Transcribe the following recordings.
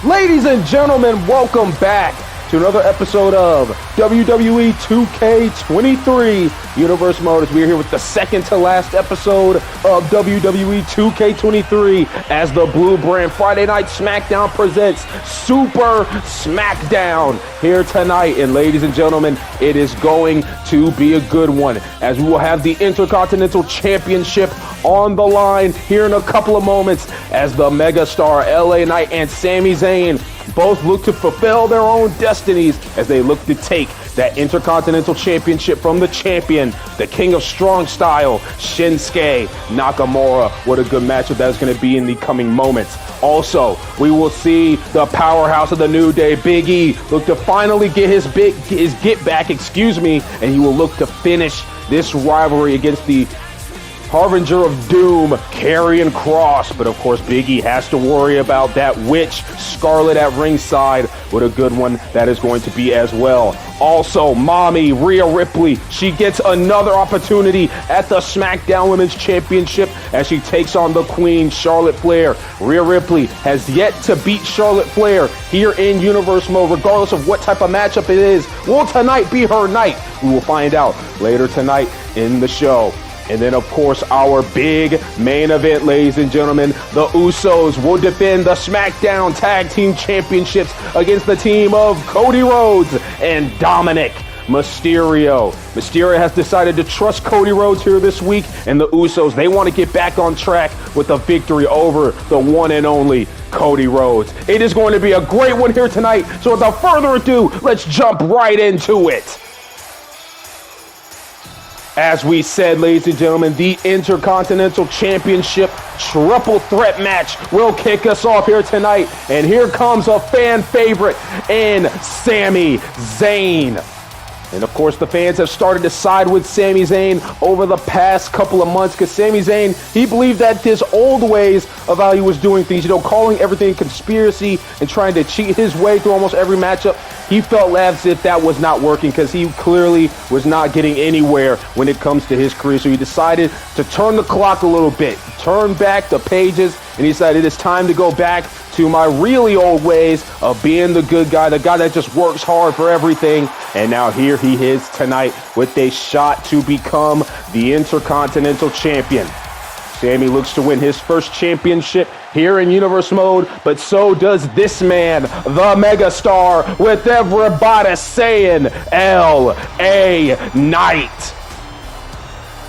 Ladies and gentlemen, welcome back to another episode of WWE 2K23 Universe Mode. We are here with the second to last episode of WWE 2K23 as the Blue Brand Friday Night SmackDown presents Super SmackDown here tonight. And ladies and gentlemen, it is going to be a good one as we will have the Intercontinental Championship on the line here in a couple of moments as the megastar LA Knight and Sami Zayn both look to fulfill their own destinies as they look to take that Intercontinental Championship from the champion, the King of Strong Style, Shinsuke Nakamura. What a good matchup that is going to be in the coming moments. Also, we will see the powerhouse of the New Day, Big E, look to finally get his get back, and he will look to finish this rivalry against the Harbinger of Doom, Karrion Kross. But of course, Big E has to worry about that witch, Scarlet at ringside. What a good one that is going to be as well. Also, Mommy Rhea Ripley, she gets another opportunity at the SmackDown Women's Championship as she takes on the Queen, Charlotte Flair. Rhea Ripley has yet to beat Charlotte Flair here in Universe Mode, regardless of what type of matchup it is. Will tonight be her night? We will find out later tonight in the show. And then, of course, our big main event, ladies and gentlemen, the Usos will defend the SmackDown Tag Team Championships against the team of Cody Rhodes and Dominic Mysterio. Mysterio has decided to trust Cody Rhodes here this week, and the Usos, they want to get back on track with a victory over the one and only Cody Rhodes. It is going to be a great one here tonight, so without further ado, let's jump right into it. As we said, ladies and gentlemen, the Intercontinental Championship triple threat match will kick us off here tonight. And here comes a fan favorite in Sami Zayn. And of course, the fans have started to side with Sami Zayn over the past couple of months because Sami Zayn, he believed that his old ways of how he was doing things, calling everything a conspiracy and trying to cheat his way through almost every matchup, he felt as if that was not working because he clearly was not getting anywhere when it comes to his career. So he decided to turn the clock a little bit, turn back the pages, and he decided it's time to go back to my really old ways of being the good guy, the guy that just works hard for everything. And now here he is tonight with a shot to become the Intercontinental Champion. Sami looks to win his first championship here in Universe Mode, but so does this man, the megastar, with everybody saying LA Knight.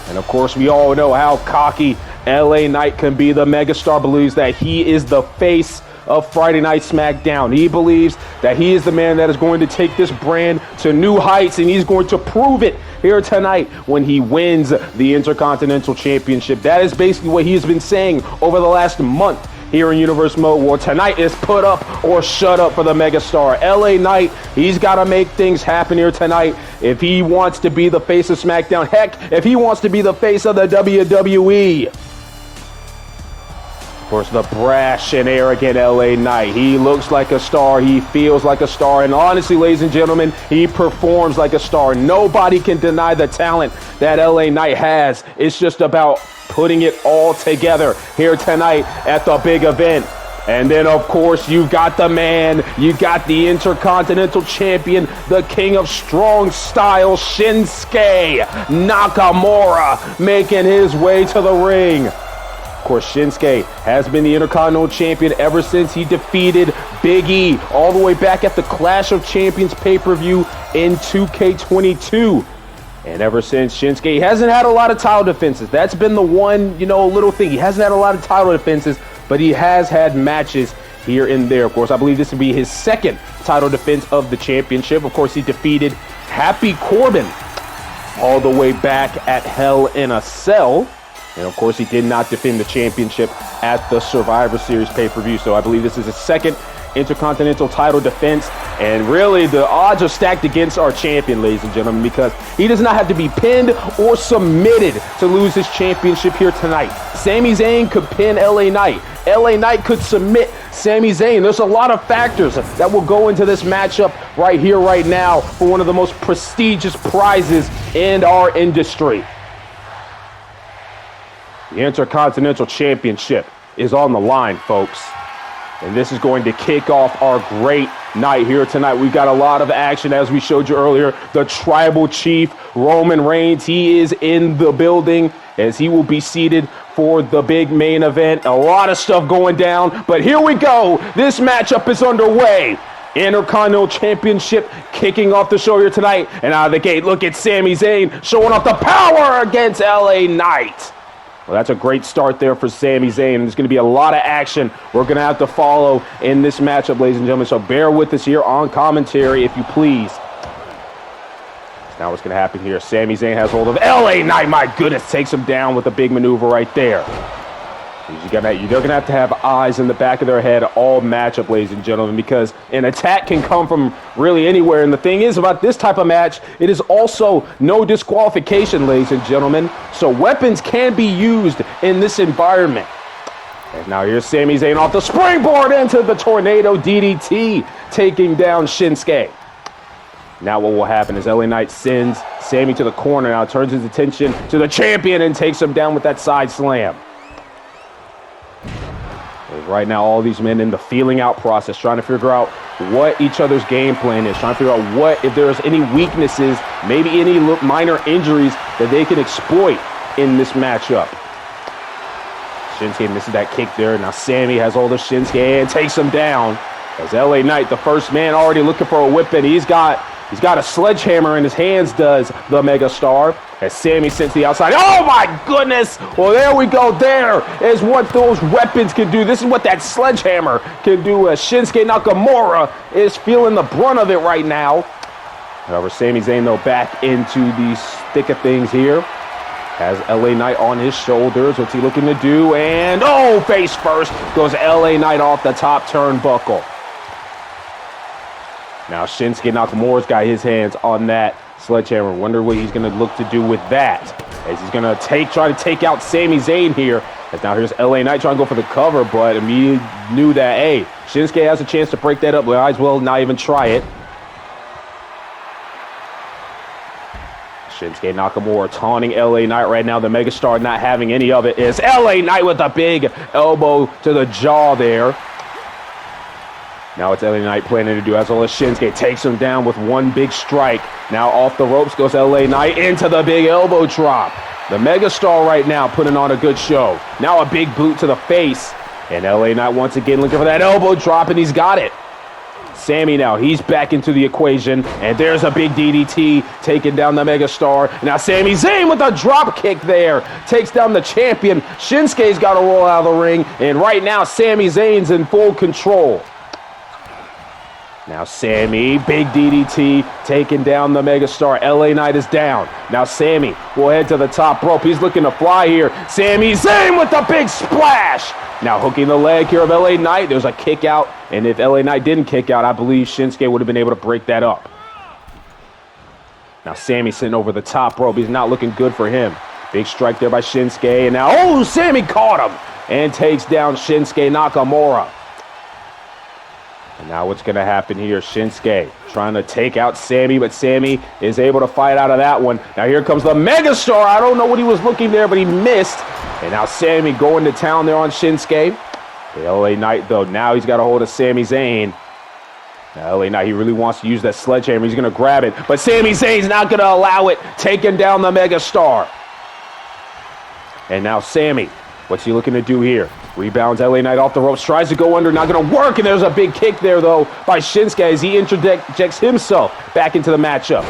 And of course, we all know how cocky LA Knight can be. The megastar believes that he is the face of Friday Night SmackDown. He believes that he is the man that is going to take this brand to new heights, and he's going to prove it here tonight when he wins the Intercontinental Championship. That is basically what he has been saying over the last month here in Universe Mode. Well, tonight is put up or shut up for the megastar. LA Knight, he's got to make things happen here tonight if he wants to be the face of SmackDown. Heck, if he wants to be the face of the WWE. Of course, the brash and arrogant LA Knight. He looks like a star. He feels like a star. And honestly, ladies and gentlemen, he performs like a star. Nobody can deny the talent that LA Knight has. It's just about putting it all together here tonight at the big event. And then, of course, you got the man, you got the Intercontinental Champion, the King of Strong Style, Shinsuke Nakamura, making his way to the ring. Of course, Shinsuke has been the Intercontinental Champion ever since he defeated Big E all the way back at the Clash of Champions pay-per-view in 2K22. And ever since, Shinsuke hasn't had a lot of title defenses. That's been the one, little thing. He hasn't had a lot of title defenses, but he has had matches here and there. Of course, I believe this will be his second title defense of the championship. Of course, he defeated Happy Corbin all the way back at Hell in a Cell. And of course, he did not defend the championship at the Survivor Series pay-per-view. So I believe this is his second Intercontinental title defense. And really, the odds are stacked against our champion, ladies and gentlemen, because he does not have to be pinned or submitted to lose his championship here tonight. Sami Zayn could pin LA Knight. LA Knight could submit Sami Zayn. There's a lot of factors that will go into this matchup right here, right now, for one of the most prestigious prizes in our industry. The Intercontinental Championship is on the line, folks. And this is going to kick off our great night here tonight. We've got a lot of action, as we showed you earlier. The Tribal Chief, Roman Reigns, he is in the building as he will be seated for the big main event. A lot of stuff going down, but here we go. This matchup is underway. Intercontinental Championship kicking off the show here tonight. And out of the gate, look at Sami Zayn showing off the power against LA Knight. Well, that's a great start there for Sami Zayn. There's going to be a lot of action we're going to have to follow in this matchup, ladies and gentlemen. So bear with us here on commentary, if you please. Now what's going to happen here? Sami Zayn has hold of LA Knight. My goodness, takes him down with a big maneuver right there. They're going to have eyes in the back of their head all matchup, ladies and gentlemen, because an attack can come from really anywhere. And the thing is about this type of match, it is also no disqualification, ladies and gentlemen. So weapons can be used in this environment. And now here's Sami Zayn off the springboard into the tornado DDT, taking down Shinsuke. Now what will happen is LA Knight sends Sami to the corner, now turns his attention to the champion and takes him down with that side slam. Right now, all these men in the feeling out process, trying to figure out what each other's game plan is, trying to figure out what, if there's any weaknesses, maybe any minor injuries that they can exploit in this matchup. Shinsuke misses that kick there. Now Sami has hold of Shinsuke and takes him down. As LA Knight, the first man, already looking for a whip, and he's got a sledgehammer in his hands, does the megastar. As Sami sent to the outside. Oh my goodness! Well, there we go. There is what those weapons can do. This is what that sledgehammer can do. Shinsuke Nakamura is feeling the brunt of it right now. However, Sami Zayn, though, back into the thick of things here. Has LA Knight on his shoulders. What's he looking to do? And, oh, face first goes LA Knight off the top turnbuckle. Now Shinsuke Nakamura's got his hands on that sledgehammer. Wonder what he's going to look to do with that. As he's going to try to take out Sami Zayn here. As now here's LA Knight trying to go for the cover, but immediately knew that, hey, Shinsuke has a chance to break that up. Might as well not even try it. Shinsuke Nakamura taunting LA Knight right now. The megastar not having any of it is LA Knight with a big elbow to the jaw there. Now it's LA Knight planning to do as well as Shinsuke takes him down with one big strike. Now off the ropes goes LA Knight into the big elbow drop. The megastar right now putting on a good show. Now a big boot to the face. And LA Knight once again looking for that elbow drop, and he's got it. Sami now, he's back into the equation. And there's a big DDT taking down the megastar. Now Sami Zayn with a drop kick there. Takes down the champion. Shinsuke's got to roll out of the ring. And right now Sami Zayn's in full control. Now Sami, big DDT, taking down the megastar. LA Knight is down. Now Sami will head to the top rope. He's looking to fly here. Sami Zayn with the big splash. Now hooking the leg here of LA Knight. There's a kick out, and if LA Knight didn't kick out, I believe Shinsuke would have been able to break that up. Now Sami sitting over the top rope. He's not looking good for him. Big strike there by Shinsuke, and now, oh, Sami caught him and takes down Shinsuke Nakamura. And now what's going to happen here? Shinsuke trying to take out Sami, but Sami is able to fight out of that one. Now here comes the megastar. I don't know what he was looking there, but he missed. And now Sami going to town there on Shinsuke. The LA Knight, though, now he's got a hold of Sami Zayn. Now LA Knight, he really wants to use that sledgehammer. He's going to grab it, but Sami Zayn's not going to allow it, taking down the megastar. And now Sami, what's he looking to do here? Rebounds LA Knight off the ropes, tries to go under, not going to work, and there's a big kick there, though, by Shinsuke as he interjects himself back into the matchup.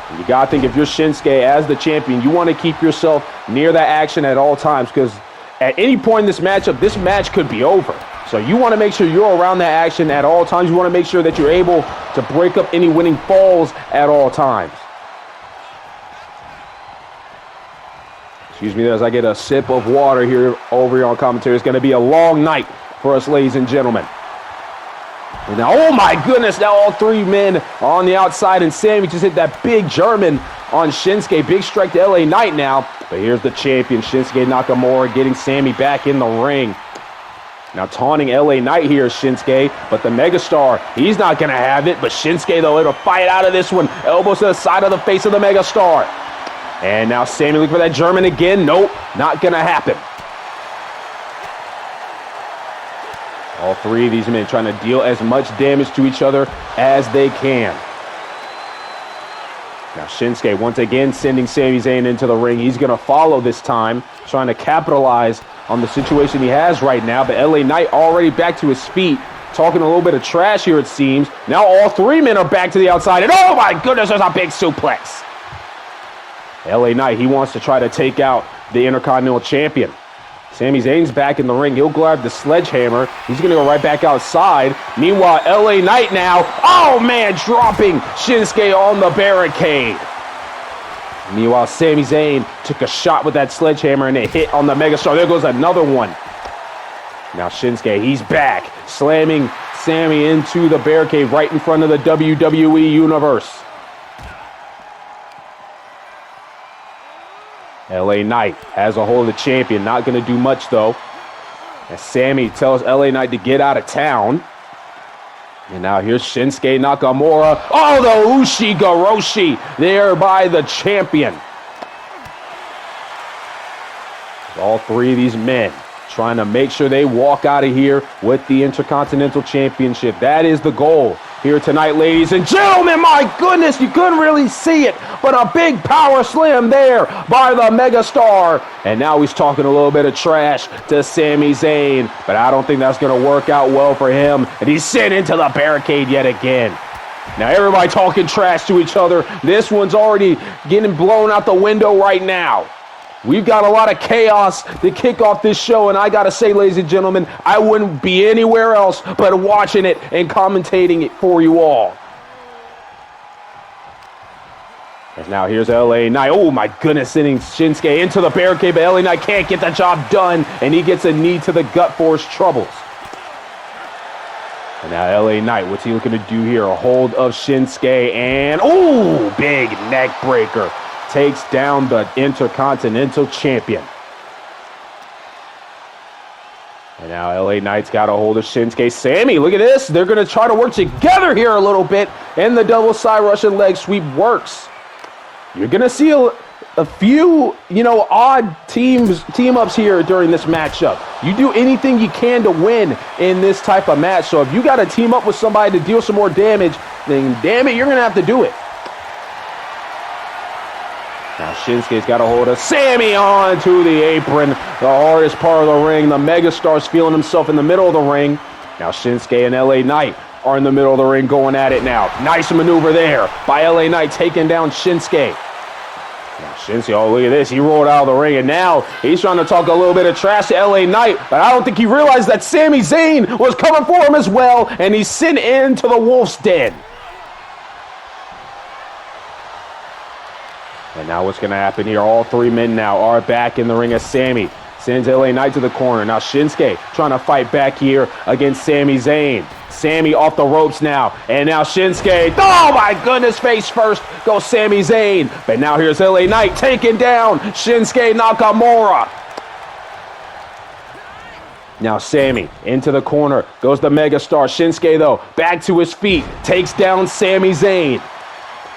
And you got to think, if you're Shinsuke as the champion, you want to keep yourself near that action at all times, because at any point in this matchup, this match could be over. So you want to make sure you're around that action at all times. You want to make sure that you're able to break up any winning falls at all times. Excuse me as I get a sip of water here over here on commentary. It's going to be a long night for us, ladies and gentlemen. And now, oh my goodness, now all three men on the outside, and Sami just hit that big German on Shinsuke. Big strike to LA Knight now. But here's the champion, Shinsuke Nakamura, getting Sami back in the ring. Now taunting LA Knight here, Shinsuke, but the megastar, he's not going to have it. But Shinsuke, though, it'll fight out of this one. Elbows to the side of the face of the megastar. And now Sami looking for that German again. Nope, not going to happen. All three of these men trying to deal as much damage to each other as they can. Now Shinsuke once again sending Sami Zayn into the ring. He's going to follow this time, trying to capitalize on the situation he has right now. But LA Knight already back to his feet, talking a little bit of trash here, it seems. Now all three men are back to the outside. And oh my goodness, there's a big suplex. LA Knight, he wants to try to take out the Intercontinental Champion. Sami Zayn's back in the ring. He'll grab the sledgehammer. He's going to go right back outside. Meanwhile, LA Knight now, oh man, dropping Shinsuke on the barricade. Meanwhile, Sami Zayn took a shot with that sledgehammer and it hit on the Megastar. There goes another one. Now Shinsuke, he's back, slamming Sami into the barricade right in front of the WWE Universe. LA Knight has a hold of the champion. Not going to do much, though. As Sami tells LA Knight to get out of town. And now here's Shinsuke Nakamura. Oh, the Ushi-Goroshi there by the champion. All three of these men trying to make sure they walk out of here with the Intercontinental Championship. That is the goal here tonight, ladies and gentlemen. My goodness, you couldn't really see it, but a big power slam there by the Megastar. And now he's talking a little bit of trash to Sami Zayn, but I don't think that's going to work out well for him. And he's sent into the barricade yet again. Now everybody talking trash to each other. This one's already getting blown out the window right now. We've got a lot of chaos to kick off this show, and I got to say, ladies and gentlemen, I wouldn't be anywhere else but watching it and commentating it for you all. And now here's LA Knight. Oh, my goodness, sending Shinsuke into the barricade, but LA Knight can't get the job done, and he gets a knee to the gut for his troubles. And now LA Knight, what's he looking to do here? A hold of Shinsuke, and, oh, big neck breaker. Takes down the Intercontinental Champion. And now LA Knight's got a hold of Shinsuke. Sami, look at this. They're going to try to work together here a little bit. And the double side Russian leg sweep works. You're going to see a few, odd team-ups here during this matchup. You do anything you can to win in this type of match. So if you got to team up with somebody to deal some more damage, then damn it, you're going to have to do it. Now Shinsuke's got a hold of Sami onto the apron. The hardest part of the ring. The Megastar's feeling himself in the middle of the ring. Now Shinsuke and LA Knight are in the middle of the ring going at it now. Nice maneuver there by LA Knight taking down Shinsuke. Now Shinsuke, oh look at this. He rolled out of the ring and now he's trying to talk a little bit of trash to LA Knight. But I don't think he realized that Sami Zayn was coming for him as well. And he's sent into the Wolf's Den. And now what's going to happen here? All three men now are back in the ring as Sami sends LA Knight to the corner. Now Shinsuke trying to fight back here against Sami Zayn. Sami off the ropes now. And now Shinsuke. Oh my goodness, face first goes Sami Zayn. But now here's LA Knight taking down Shinsuke Nakamura. Now Sami into the corner goes the Megastar. Shinsuke though back to his feet. Takes down Sami Zayn.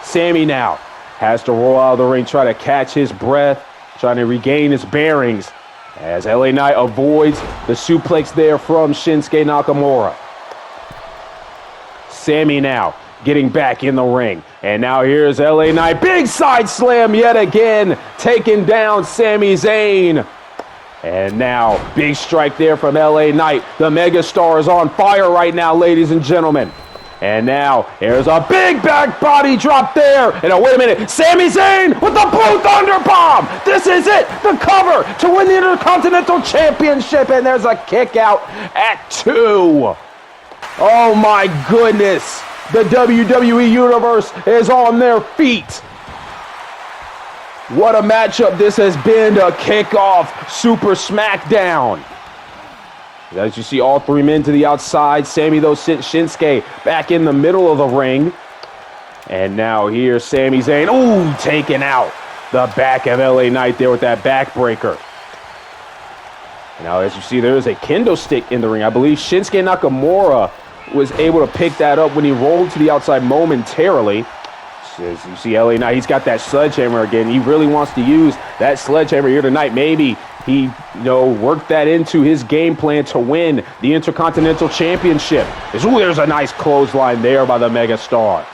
Sami now has to roll out of the ring, try to catch his breath, trying to regain his bearings as LA Knight avoids the suplex there from Shinsuke Nakamura. Sami now getting back in the ring. And now here's LA Knight. Big side slam yet again, taking down Sami Zayn. And now, big strike there from LA Knight. The Megastar is on fire right now, ladies and gentlemen. And now, here's a big back body drop there. And wait a minute, Sami Zayn with the Blue Thunder Bomb. This is it, the cover to win the Intercontinental Championship. And there's a kick out at 2. Oh my goodness. The WWE Universe is on their feet. What a matchup this has been to kick off Super SmackDown. As you see, all three men to the outside. Sami, though, sent Shinsuke back in the middle of the ring. And now here's Sami Zayn. Ooh, taking out the back of LA Knight there with that backbreaker. Now, as you see, there is a kendo stick in the ring. I believe Shinsuke Nakamura was able to pick that up when he rolled to the outside momentarily. As you see LA Knight, he's got that sledgehammer again. He really wants to use that sledgehammer here tonight. Maybe he, worked that into his game plan to win the Intercontinental Championship. There's a nice clothesline there by the megastar.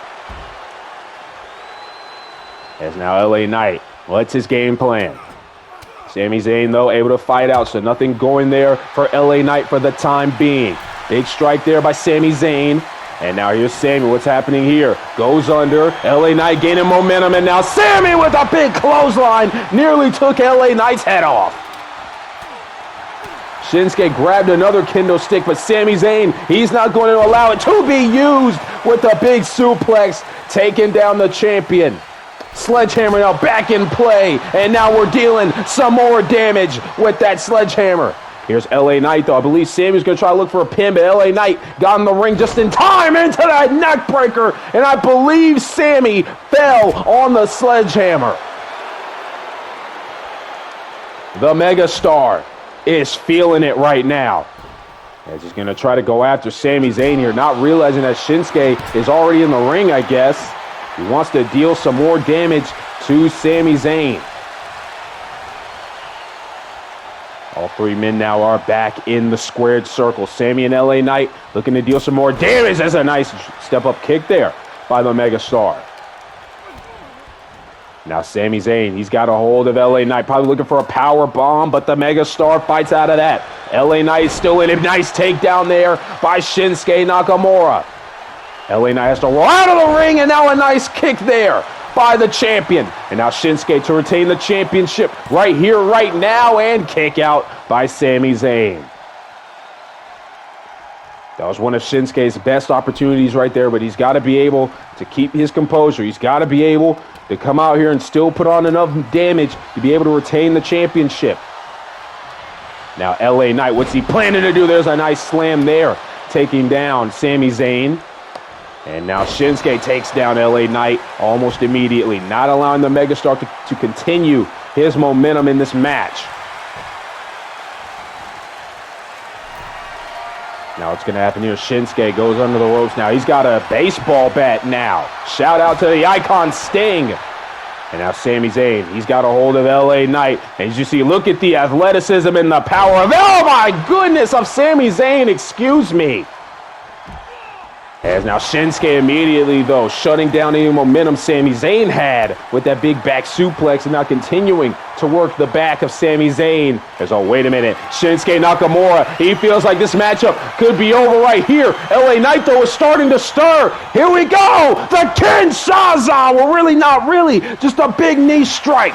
As now LA Knight, what's his game plan? Sami Zayn, though, able to fight out, so nothing going there for LA Knight for the time being. Big strike there by Sami Zayn. And now here's Sami. What's happening here? Goes under. LA Knight gaining momentum. And now Sami with a big clothesline. Nearly took LA Knight's head off. Shinsuke grabbed another kendo stick, but Sami Zayn, he's not going to allow it to be used with a big suplex, taking down the champion. Sledgehammer now back in play, and now we're dealing some more damage with that sledgehammer. Here's LA Knight, though. I believe Sami's going to try to look for a pin, but LA Knight got in the ring just in time into that neck breaker, and I believe Sami fell on the sledgehammer. The megastar is feeling it right now. As he's going to try to go after Sami Zayn here, not realizing that Shinsuke is already in the ring, I guess. He wants to deal some more damage to Sami Zayn. All three men now are back in the squared circle. Sami and LA Knight looking to deal some more damage. That's a nice step-up kick there by the megastar. Now Sami Zayn, he's got a hold of LA Knight, probably looking for a power bomb, but the megastar fights out of that. LA Knight still in it. Nice takedown there by Shinsuke Nakamura. LA Knight has to roll out of the ring, and now a nice kick there by the champion. And now Shinsuke to retain the championship right here, right now, and kick out by Sami Zayn. That was one of Shinsuke's best opportunities right there, but he's got to be able to keep his composure. He's got to be able to come out here and still put on enough damage to be able to retain the championship. Now LA Knight, what's he planning to do? There's a nice slam there, taking down Sami Zayn. And now Shinsuke takes down LA Knight almost immediately, not allowing the megastar to continue his momentum in this match. Now what's going to happen here? Shinsuke goes under the ropes now. He's got a baseball bat now. Shout out to the Icon Sting. And now Sami Zayn, he's got a hold of LA Knight. And as you see, look at the athleticism and the power of, oh my goodness, of Sami Zayn, excuse me. As now Shinsuke immediately, though, shutting down any momentum Sami Zayn had with that big back suplex, and now continuing to work the back of Sami Zayn. Wait a minute. Shinsuke Nakamura, he feels like this matchup could be over right here. LA Knight, though, is starting to stir. Here we go. The Kinshasa. Well, really, not really. Just a big knee strike.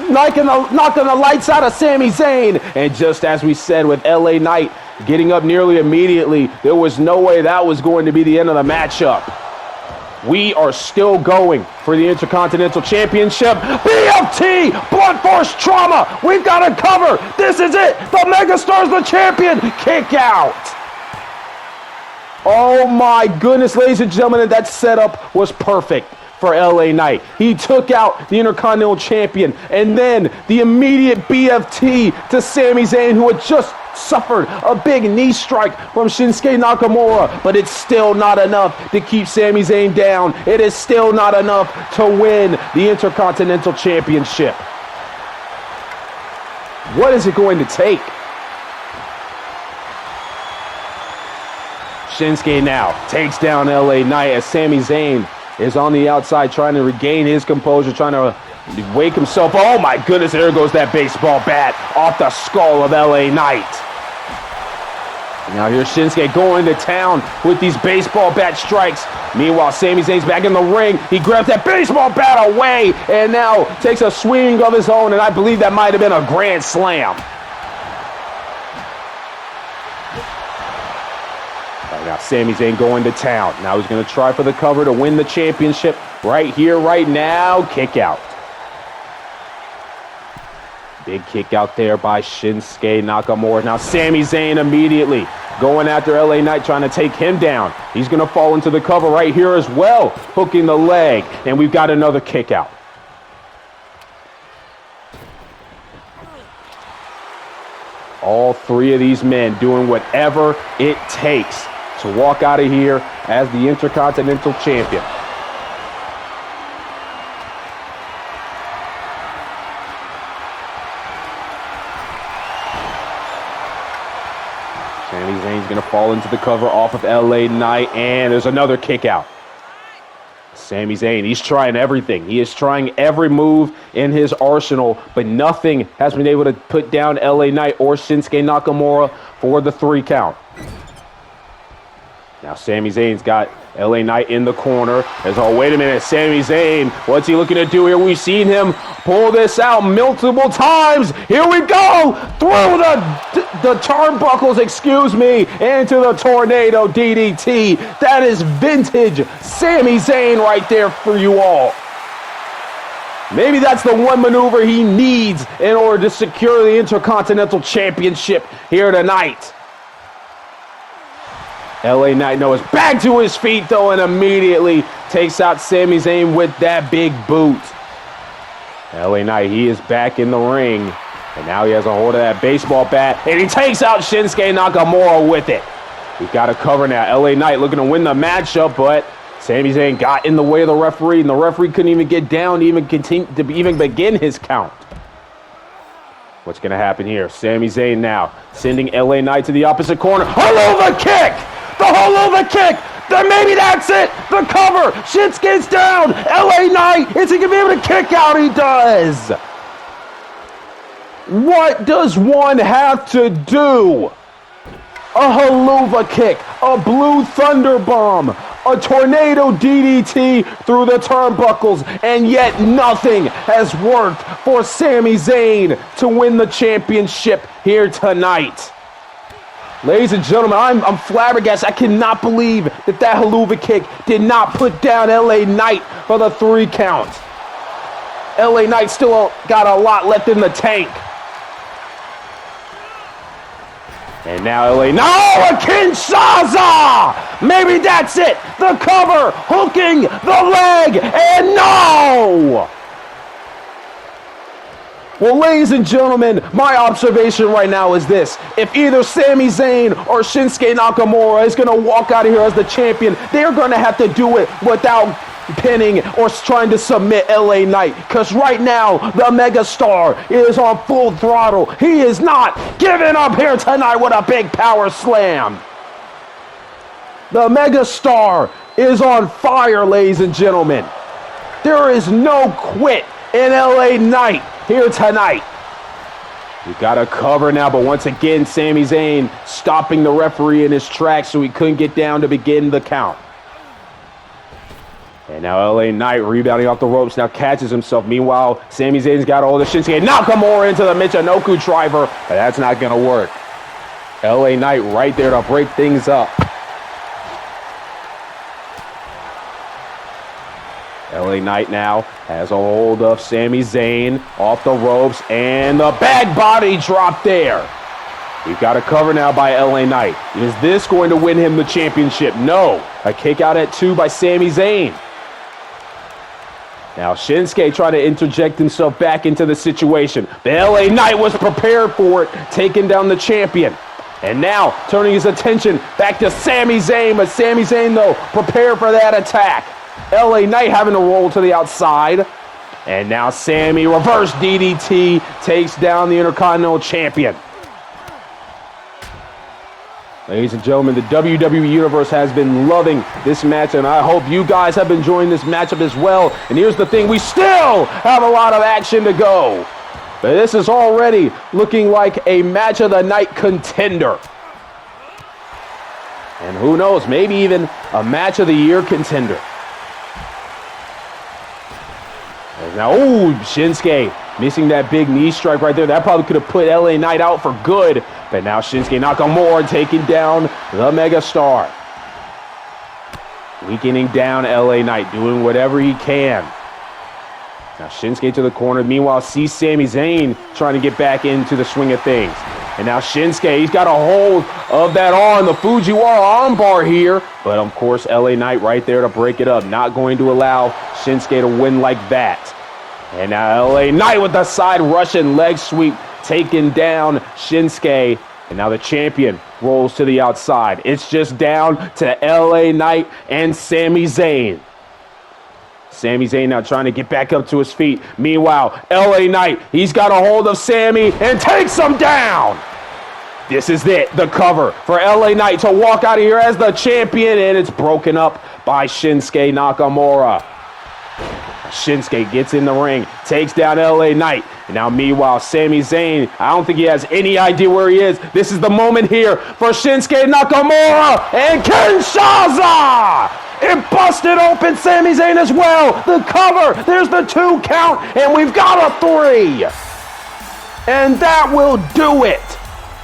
Knocking the lights out of Sami Zayn. And just as we said with LA Knight getting up nearly immediately, there was no way that was going to be the end of the matchup. We are still going for the Intercontinental Championship. BFT, Blunt Force Trauma. We've got it covered. This is it. The megastar's the champion. Kick out. Oh my goodness, ladies and gentlemen, that setup was perfect for LA Knight. He took out the Intercontinental Champion, and then the immediate BFT to Sami Zayn, who had just suffered a big knee strike from Shinsuke Nakamura, but it's still not enough to keep Sami Zayn down. It is still not enough to win the Intercontinental Championship. What is it going to take? Shinsuke now takes down LA Knight as Sami Zayn is on the outside trying to regain his composure, trying to wake himself. Oh my goodness, there goes that baseball bat off the skull of LA Knight. Now here's Shinsuke going to town with these baseball bat strikes. Meanwhile, Sami Zayn's back in the ring. He grabs that baseball bat away and now takes a swing of his own, and I believe that might have been a grand slam. Now Sami Zayn going to town. Now he's going to try for the cover to win the championship right here, right now. Kick out. Big kick out there by Shinsuke Nakamura. Now Sami Zayn immediately going after LA Knight, trying to take him down. He's going to fall into the cover right here as well, hooking the leg. And we've got another kick out. All three of these men doing whatever it takes to walk out of here as the Intercontinental Champion. going to fall into the cover off of LA Knight, and there's another kick out. Sami Zayn, he's trying everything. He is trying every move in his arsenal, but nothing has been able to put down LA Knight or Shinsuke Nakamura for the 3 count. Now Sami Zayn's got LA Knight in the corner. Wait a minute, Sami Zayn, what's he looking to do here? We've seen him pull this out multiple times. Here we go, through the turnbuckles, into the tornado DDT. That is vintage Sami Zayn right there for you all. Maybe that's the one maneuver he needs in order to secure the Intercontinental Championship here tonight. LA Knight is back to his feet, though, and immediately takes out Sami Zayn with that big boot. LA Knight, he is back in the ring, and now he has a hold of that baseball bat, and he takes out Shinsuke Nakamura with it. We've got a cover now. LA Knight looking to win the matchup, but Sami Zayn got in the way of the referee, and the referee couldn't even get down to even begin his count. What's going to happen here? Sami Zayn now sending LA Knight to the opposite corner. Helluva kick! The Helluva kick! Then maybe that's it! The cover! Shinsuke's down! LA Knight! Is he going to be able to kick out? He does! What does one have to do? A Helluva kick, a blue thunder bomb, a tornado DDT through the turnbuckles, and yet nothing has worked for Sami Zayn to win the championship here tonight. Ladies and gentlemen, I'm flabbergasted. I cannot believe that Helluva kick did not put down LA Knight for the 3 count. LA Knight still got a lot left in the tank. And now LA, no, a Kinshasa! Maybe that's it. The cover, hooking the leg, and no! Well, ladies and gentlemen, my observation right now is this. If either Sami Zayn or Shinsuke Nakamura is going to walk out of here as the champion, they're going to have to do it without pinning or trying to submit LA Knight, because right now the megastar is on full throttle. He is not giving up here tonight with a big power slam. The megastar is on fire, ladies and gentlemen. There is no quit in LA Knight here tonight. We got a cover now, but once again Sami Zayn stopping the referee in his tracks so he couldn't get down to begin the count. And now LA Knight rebounding off the ropes, now catches himself. Meanwhile, Sami Zayn's got all the Shinsuke Nakamura into the Michinoku driver, but that's not going to work. LA Knight right there to break things up. LA Knight now has a hold of Sami Zayn off the ropes, and the back body drop there. We've got a cover now by LA Knight. Is this going to win him the championship? No. A kick out at 2 by Sami Zayn. Now Shinsuke trying to interject himself back into the situation. The LA Knight was prepared for it, taking down the champion. And now turning his attention back to Sami Zayn, but Sami Zayn, though, prepared for that attack. LA Knight having to roll to the outside. And now Sami, reverse DDT, takes down the Intercontinental Champion. Ladies and gentlemen, the WWE Universe has been loving this match, and I hope you guys have been enjoying this matchup as well. And here's the thing, we still have a lot of action to go. But this is already looking like a match of the night contender. And who knows, maybe even a match of the year contender. And now, ooh, Shinsuke missing that big knee strike right there. That probably could have put LA Knight out for good. But now Shinsuke Nakamura taking down the megastar. Weakening down LA Knight, doing whatever he can. Now Shinsuke to the corner. Meanwhile, sees Sami Zayn trying to get back into the swing of things. And now Shinsuke, he's got a hold of that arm, the Fujiwara armbar here. But of course, LA Knight right there to break it up. Not going to allow Shinsuke to win like that. And now LA Knight with the side Russian leg sweep, taking down Shinsuke. And now the champion rolls to the outside. It's just down to LA Knight and Sami Zayn. Sami Zayn now trying to get back up to his feet. Meanwhile, LA Knight, he's got a hold of Sami and takes him down. This is it, the cover for LA Knight to walk out of here as the champion, and it's broken up by Shinsuke Nakamura. Shinsuke gets in the ring, takes down LA Knight. And now, meanwhile, Sami Zayn, I don't think he has any idea where he is. This is the moment here for Shinsuke Nakamura and Kinshasa. It busted open Sami Zayn as well. The cover, there's the 2 count, and we've got a 3. And that will do it.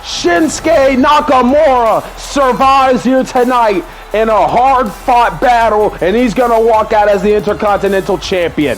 Shinsuke Nakamura survives here tonight in a hard-fought battle, and he's going to walk out as the Intercontinental Champion.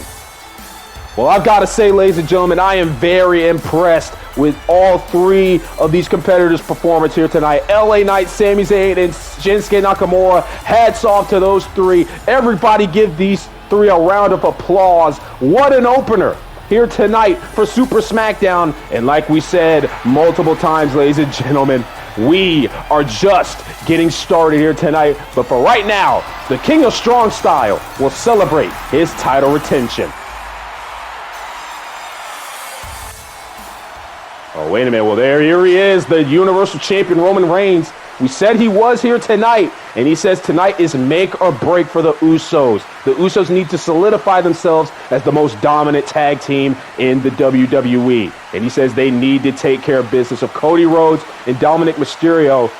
Well, I've got to say, ladies and gentlemen, I am very impressed with all 3 of these competitors' performance here tonight. LA Knight, Sami Zayn, and Shinsuke Nakamura. Hats off to those 3. Everybody give these 3 a round of applause. What an opener here tonight for Super SmackDown. And like we said multiple times, ladies and gentlemen, we are just getting started here tonight. But for right now, the King of Strong Style will celebrate his title retention. Oh, wait a minute. Well, here he is, the Universal Champion Roman Reigns. We said he was here tonight, and he says tonight is make or break for the Usos. The Usos need to solidify themselves as the most dominant tag team in the WWE. And he says they need to take care of business of Cody Rhodes and Dominic Mysterio.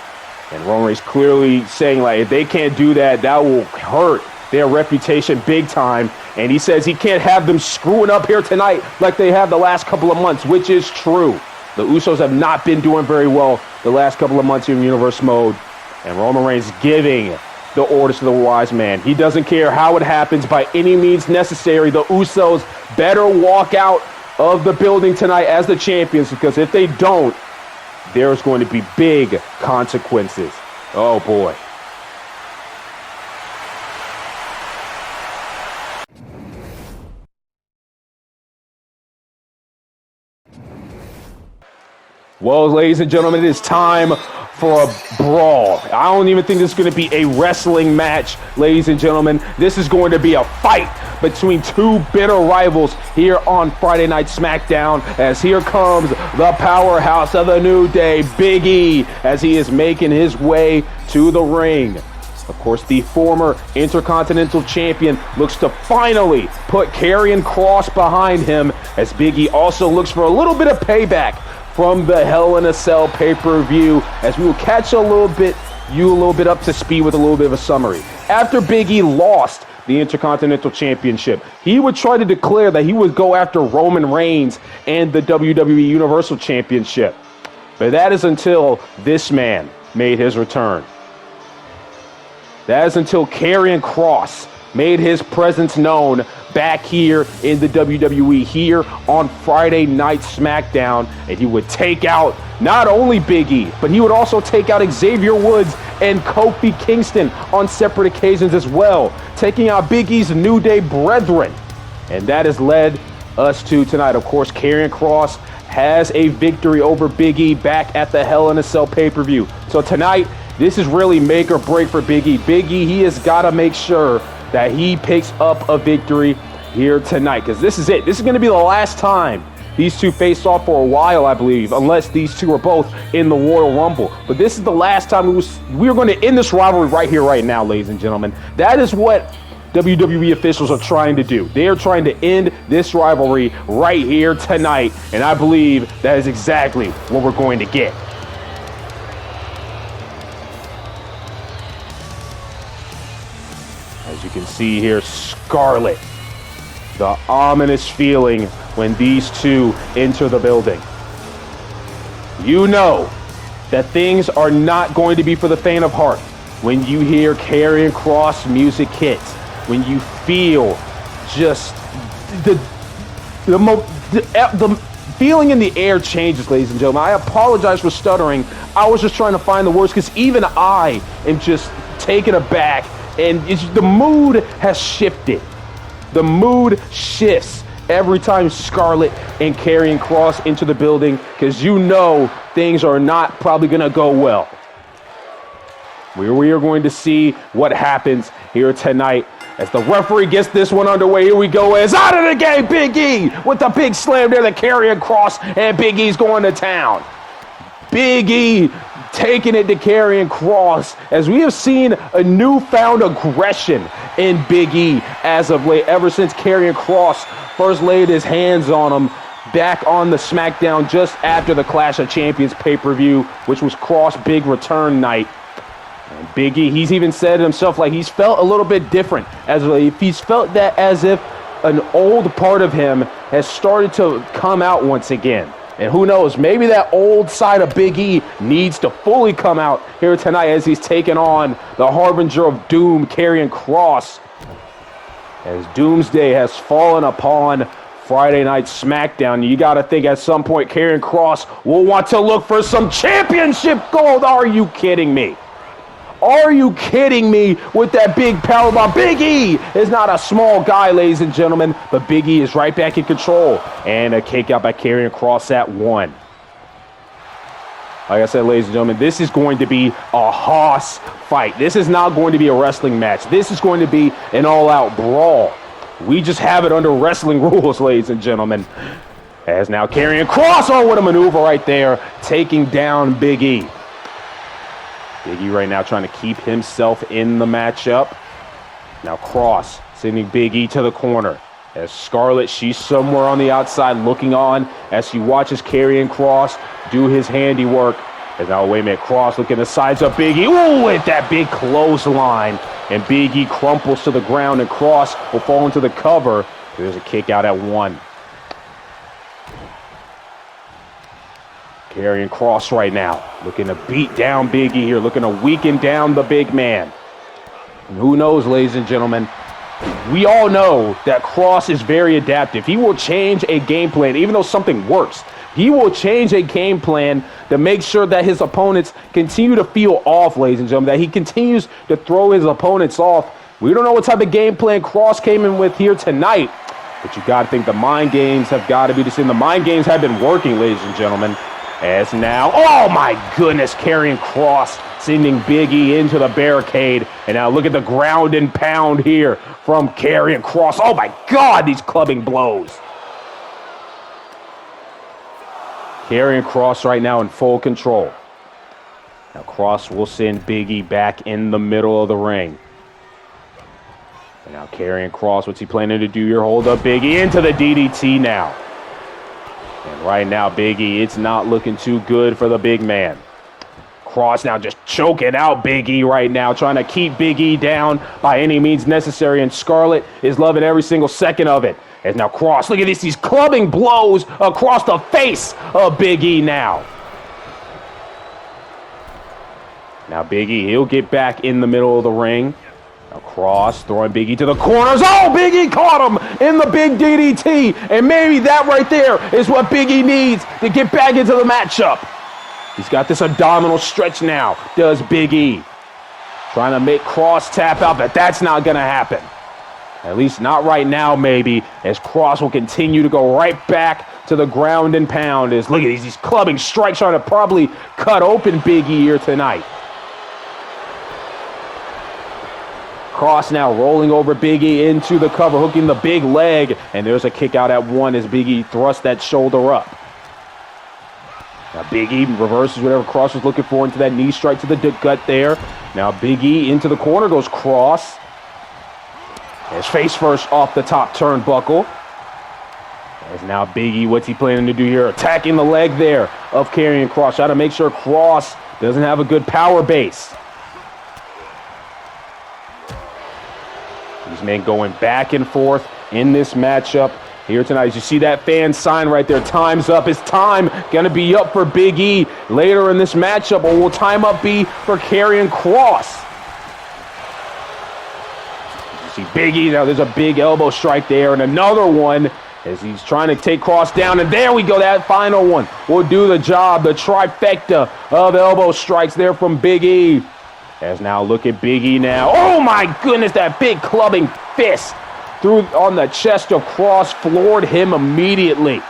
And Roman Reigns clearly saying, like, if they can't do that, that will hurt their reputation big time. And he says he can't have them screwing up here tonight like they have the last couple of months, which is true. The Usos have not been doing very well the last couple of months here in Universe Mode. And Roman Reigns giving the orders to the wise man. He doesn't care how it happens by any means necessary. The Usos better walk out of the building tonight as the champions, because if they don't, there's going to be big consequences. Oh, boy. Well, ladies and gentlemen, it is time for a brawl. I don't even think this is going to be a wrestling match, ladies and gentlemen. This is going to be a fight between 2 bitter rivals here on Friday Night SmackDown, as here comes the powerhouse of the New Day, Big E, as he is making his way to the ring. Of course, the former Intercontinental Champion looks to finally put Karrion Kross behind him, as Big E also looks for a little bit of payback from the Hell in a Cell pay-per-view, as we will catch you a little bit up to speed with a little bit of a summary. After Big E lost the Intercontinental Championship, he would try to declare that he would go after Roman Reigns and the WWE Universal Championship. But that is until this man made his return. That is until Karrion Kross made his presence known back here in the WWE, here on Friday Night SmackDown, and he would take out not only Big E, but he would also take out Xavier Woods and Kofi Kingston on separate occasions as well, taking out Big E's New Day brethren. And that has led us to tonight. Of course, Karrion Kross has a victory over Big E back at the Hell in a Cell pay-per-view. So tonight, this is really make or break for Big E. Big E, he has got to make sure that he picks up a victory here tonight, because this is it. This is going to be the last time these 2 face off for a while, I believe, unless these 2 are both in the Royal Rumble. But this is the last time we are going to end this rivalry right here, right now, ladies and gentlemen. That is what WWE officials are trying to do. They are trying to end this rivalry right here tonight, and I believe that is exactly what we're going to get. As you can see here, Scarlet, the ominous feeling when these 2 enter the building. You know that things are not going to be for the faint of heart when you hear Karrion Kross music hit, when you feel just the feeling in the air changes, ladies and gentlemen. I apologize for stuttering. I was just trying to find the words, because even I am just taken aback. And the mood has shifted. The mood shifts every time Scarlett and Karrion Kross into the building, because you know things are not probably going to go well. We are going to see what happens here tonight as the referee gets this one underway. Here we go. As out of the game, Big E with the big slam there to Karrion Kross, and Big E's going to town. Big E taking it to Karrion Kross, as we have seen a newfound aggression in Big E as of late, ever since Karrion Kross first laid his hands on him back on the SmackDown just after the Clash of Champions pay-per-view, which was Kross' big return night. And Big E, he's even said it himself, like he's felt a little bit different, as if he's felt that as if an old part of him has started to come out once again. And who knows, maybe that old side of Big E needs to fully come out here tonight as he's taking on the harbinger of doom, Karrion Kross, as Doomsday has fallen upon Friday Night SmackDown. You got to think at some point Karrion Kross will want to look for some championship gold. Are you kidding me? Are you kidding me with that big powerbomb? Big E is not a small guy, ladies and gentlemen, but Big E is right back in control. And a kick out by Karrion Kross at 1. Like I said, ladies and gentlemen, this is going to be a hoss fight. This is not going to be a wrestling match. This is going to be an all-out brawl. We just have it under wrestling rules, ladies and gentlemen. As now Karrion Kross, oh, what a maneuver right there, taking down Big E. Big E right now trying to keep himself in the matchup. Now Kross sending Big E to the corner. As Scarlett, she's somewhere on the outside looking on as she watches Karrion Kross do his handiwork. And now, wait a minute, Kross looking the sides of Big E. Ooh, at that big clothesline. And Big E crumples to the ground, and Kross will fall into the cover. There's a kick out at 1. Karrion Kross right now looking to beat down Big E here, looking to weaken down the big man. And who knows, ladies and gentlemen, we all know that Kross is very adaptive. He will change a game plan, even though something works. He will change a game plan to make sure that his opponents continue to feel off, ladies and gentlemen, that he continues to throw his opponents off. We don't know what type of game plan Kross came in with here tonight, but you got to think the mind games have got to be the same. The mind games have been working, ladies and gentlemen. As now, oh my goodness, Karrion Kross sending Big E into the barricade. And now look at the ground and pound here from Karrion Kross. Oh my God, these clubbing blows. Karrion Kross right now in full control. Now Kross will send Big E back in the middle of the ring. And now Karrion Kross, what's he planning to do here? Hold up Big E into the DDT now. And right now, Big E, it's not looking too good for the big man. Kross now just choking out Big E right now, trying to keep Big E down by any means necessary. And Scarlett is loving every single second of it. As now Kross, look at this, these clubbing blows across the face of Big E now. Now Big E, he'll get back in the middle of the ring. Now Kross throwing Big E to the corners. Oh, Big E caught him in the big DDT. And maybe that right there is what Big E needs to get back into the matchup. He's got this abdominal stretch now, does Big E. Trying to make Kross tap out, but that's not going to happen. At least not right now, maybe, as Kross will continue to go right back to the ground and pound. As look at these clubbing strikes trying to probably cut open Big E here tonight. Kross now rolling over Big E into the cover, hooking the big leg. And there's a kick out at 1 as Big E thrusts that shoulder up. Now Big E reverses whatever Kross was looking for into that knee strike to the gut there. Now Big E into the corner goes Kross. As face first off the top turnbuckle. As now Big E, what's he planning to do here? Attacking the leg there of Karrion Kross. Trying to make sure Kross doesn't have a good power base. These men going back and forth in this matchup here tonight. As you see that fan sign right there, time's up. Is time going to be up for Big E later in this matchup, or will time up be for Karrion Kross? You see Big E, now there's a big elbow strike there, and another one as he's trying to take Kross down. And there we go, that final one will do the job. The trifecta of elbow strikes there from Big E. As now look at Big E now. Oh my goodness, that big clubbing fist through on the chest of Kross, floored him immediately.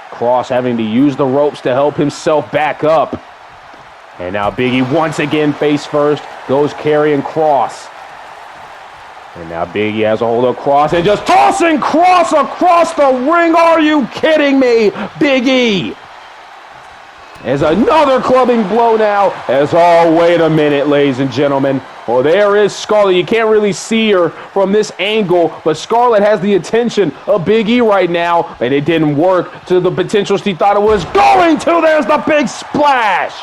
Kross having to use the ropes to help himself back up. And now Big E once again face first goes Karrion Kross. And now Big E has a hold of Kross and just tossing Kross across the ring. Are you kidding me, Big E? As another clubbing blow now. As, oh, wait a minute, ladies and gentlemen. Well, there is Scarlett. You can't really see her from this angle, but Scarlett has the attention of Big E right now, and it didn't work to the potential she thought it was going to. There's the big splash.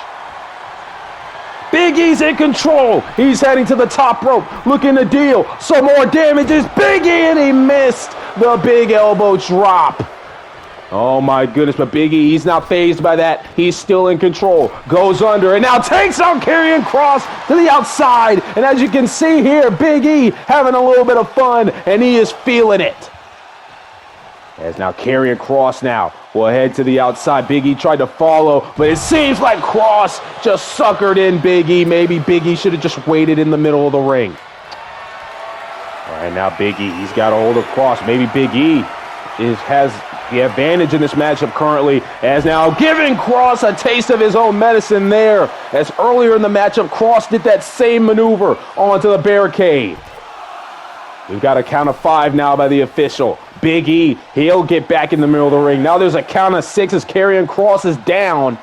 Big E's in control. He's heading to the top rope, looking to deal some more damage. It's Big E, and he missed the big elbow drop. Oh my goodness, but Big E, he's not fazed by that. He's still in control. Goes under and now takes out Karrion Kross to the outside. And as you can see here, Big E having a little bit of fun, and he is feeling it. As now Karrion Kross now will head to the outside. Big E tried to follow, but it seems like Kross just suckered in Big E. Maybe Big E should have just waited in the middle of the ring. All right, now Big E, he's got a hold of Kross. Maybe Big E has the advantage in this matchup currently, as now giving Kross a taste of his own medicine there, as earlier in the matchup, Kross did that same maneuver onto the barricade. We've got a count of 5 now by the official. Big E, he'll get back in the middle of the ring. Now there's a count of 6 as Karrion Kross is down.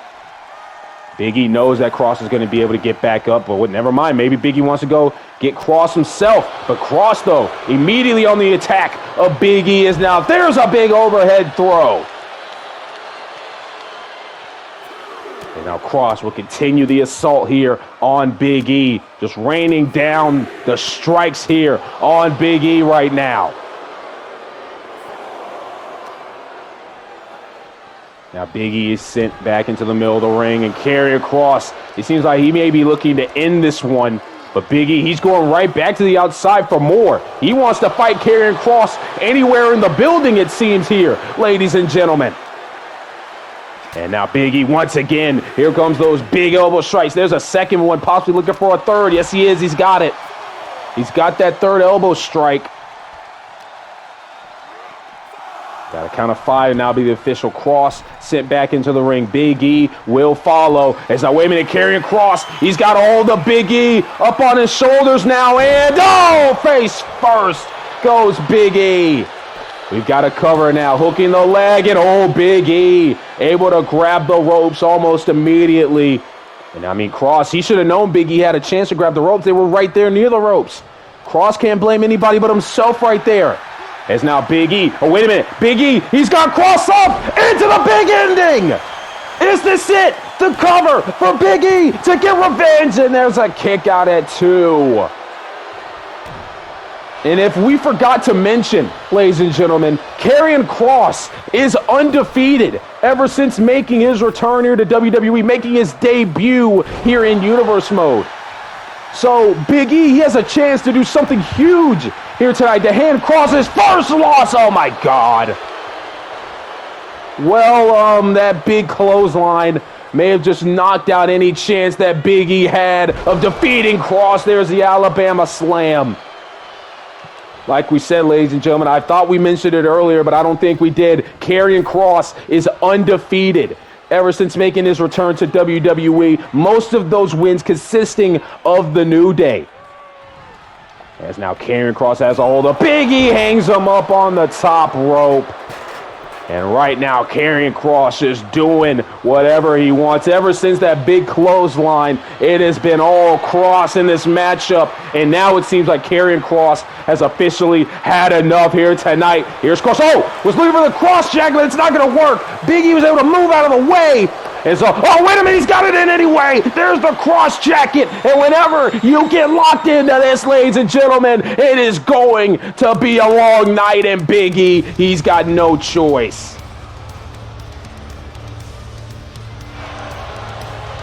Big E knows that Kross is going to be able to get back up, but never mind. Maybe Big E wants to go get Kross himself. But Kross, though, immediately on the attack of Big E is now. There's a big overhead throw. And now Kross will continue the assault here on Big E. Just raining down the strikes here on Big E right now. Now Big E is sent back into the middle of the ring, and Karrion Kross, it seems like he may be looking to end this one, but Big E, he's going right back to the outside for more. He wants to fight Karrion Kross anywhere in the building, it seems here, ladies and gentlemen. And now Big E, once again, here comes those big elbow strikes. There's a second one, possibly looking for a third. Yes, he is. He's got it. He's got that third elbow strike. Got a count of 5, now be the official. Kross sent back into the ring. Big E will follow. As now, wait a minute, Karrion Kross, he's got all the Big E up on his shoulders now, and oh, face first goes Big E. We've got a cover now, hooking the leg, and oh, Big E able to grab the ropes almost immediately. And I mean, Kross, he should have known Big E had a chance to grab the ropes. They were right there near the ropes. Kross can't blame anybody but himself right there. As now Big E, oh wait a minute, Big E, he's got Kross up into the big ending. Is this it? The cover for Big E to get revenge, and there's a kick out at 2. And if we forgot to mention, ladies and gentlemen, Karrion Kross is undefeated ever since making his return here to WWE, making his debut here in Universe Mode. So Big E, he has a chance to do something huge here tonight to hand Kross's first loss. Oh my God. Well, that big clothesline may have just knocked out any chance that Big E had of defeating Kross. There's the Alabama Slam. Like we said, ladies and gentlemen, I thought we mentioned it earlier, but I don't think we did. Karrion Kross is undefeated ever since making his return to WWE. Most of those wins consisting of the New Day. As now Karrion Kross has a hold of Big E, hangs him up on the top rope. And right now, Karrion Kross is doing whatever he wants. Ever since that big clothesline, it has been all Kross in this matchup. And now it seems like Karrion Kross has officially had enough here tonight. Here's Kross. Oh, was looking for the cross jack, but it's not going to work. Big E was able to move out of the way. And so, oh, wait a minute, he's got it in anyway. There's the cross jacket. And whenever you get locked into this, ladies and gentlemen, it is going to be a long night. And Big E, he's got no choice.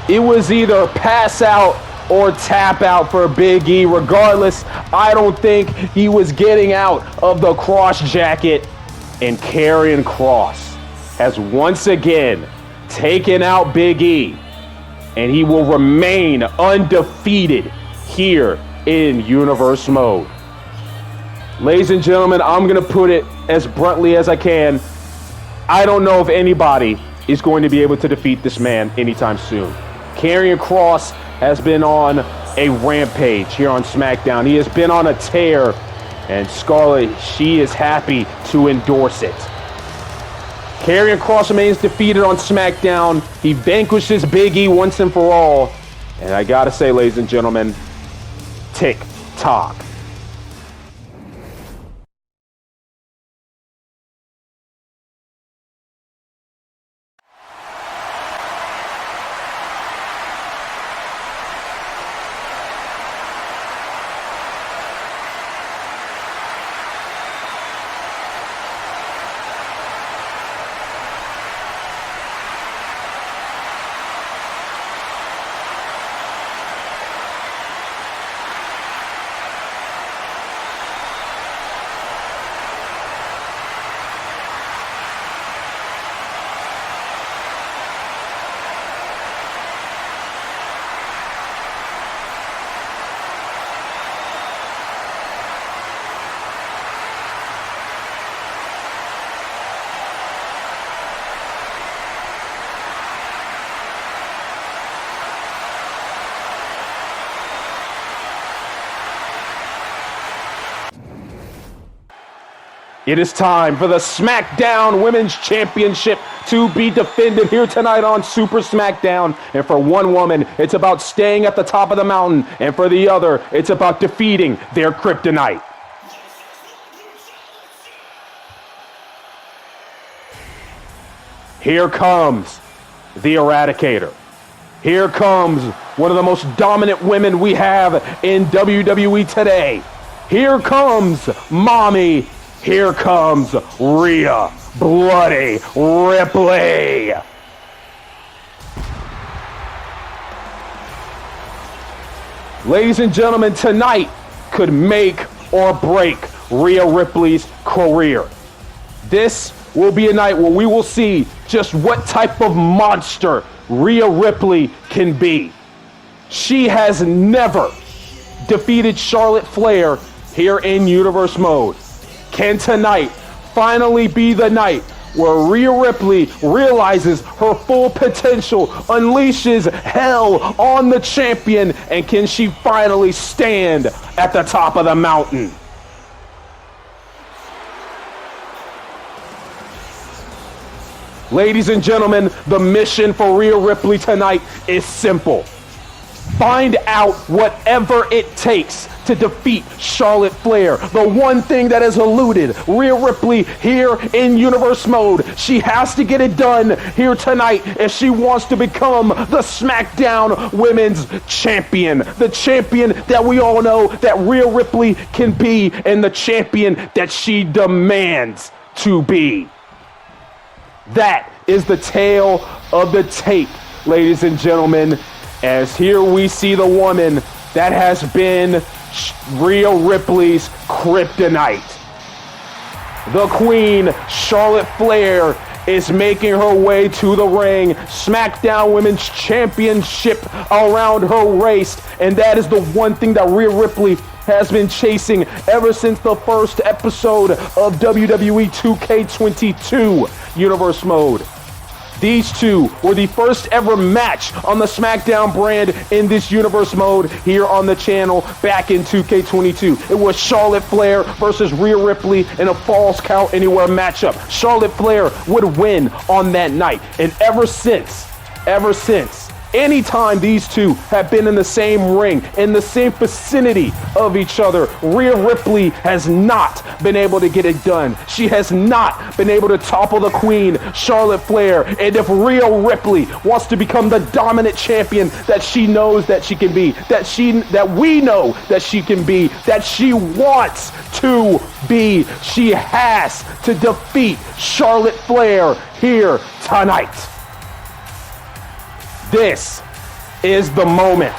It was either pass out or tap out for Big E. Regardless, I don't think he was getting out of the cross jacket. And Karrion Kross has once again taken out Big E, and he will remain undefeated here in Universe Mode. Ladies and gentlemen, I'm going to put it as bluntly as I can. I don't know if anybody is going to be able to defeat this man anytime soon. Karrion Kross has been on a rampage here on SmackDown. He has been on a tear, and Scarlett, she is happy to endorse it. Karrion Kross remains defeated on SmackDown. He vanquishes Big E once and for all. And I gotta say, ladies and gentlemen, tick-tock. It is time for the SmackDown Women's Championship to be defended here tonight on Super SmackDown. And for one woman, it's about staying at the top of the mountain. And for the other, it's about defeating their kryptonite. Here comes the Eradicator. Here comes one of the most dominant women we have in WWE today. Here comes Mommy. Here comes Rhea Bloody Ripley. Ladies and gentlemen, tonight could make or break Rhea Ripley's career. This will be a night where we will see just what type of monster Rhea Ripley can be. She has never defeated Charlotte Flair here in Universe Mode. Can tonight finally be the night where Rhea Ripley realizes her full potential, unleashes hell on the champion, and can she finally stand at the top of the mountain? Ladies and gentlemen, the mission for Rhea Ripley tonight is simple. Find out whatever it takes to defeat Charlotte Flair. The one thing that has eluded Rhea Ripley here in Universe Mode. She has to get it done here tonight if she wants to become the SmackDown Women's Champion. The champion that we all know that Rhea Ripley can be, and the champion that she demands to be. That is the tale of the tape, ladies and gentlemen, as here we see the woman that has been Rhea Ripley's kryptonite. The Queen, Charlotte Flair, is making her way to the ring. SmackDown Women's Championship around her waist, and that is the one thing that Rhea Ripley has been chasing ever since the first episode of WWE 2K23 Universe Mode. These two were the first ever match on the SmackDown brand in this Universe Mode here on the channel back in 2K22. It was Charlotte Flair versus Rhea Ripley in a Falls Count Anywhere matchup. Charlotte Flair would win on that night. And ever since, anytime these two have been in the same ring, in the same vicinity of each other, Rhea Ripley has not been able to get it done. She has not been able to topple the Queen, Charlotte Flair. And if Rhea Ripley wants to become the dominant champion that she knows that she can be, that we know that she can be, that she wants to be, she has to defeat Charlotte Flair here tonight. This is the moment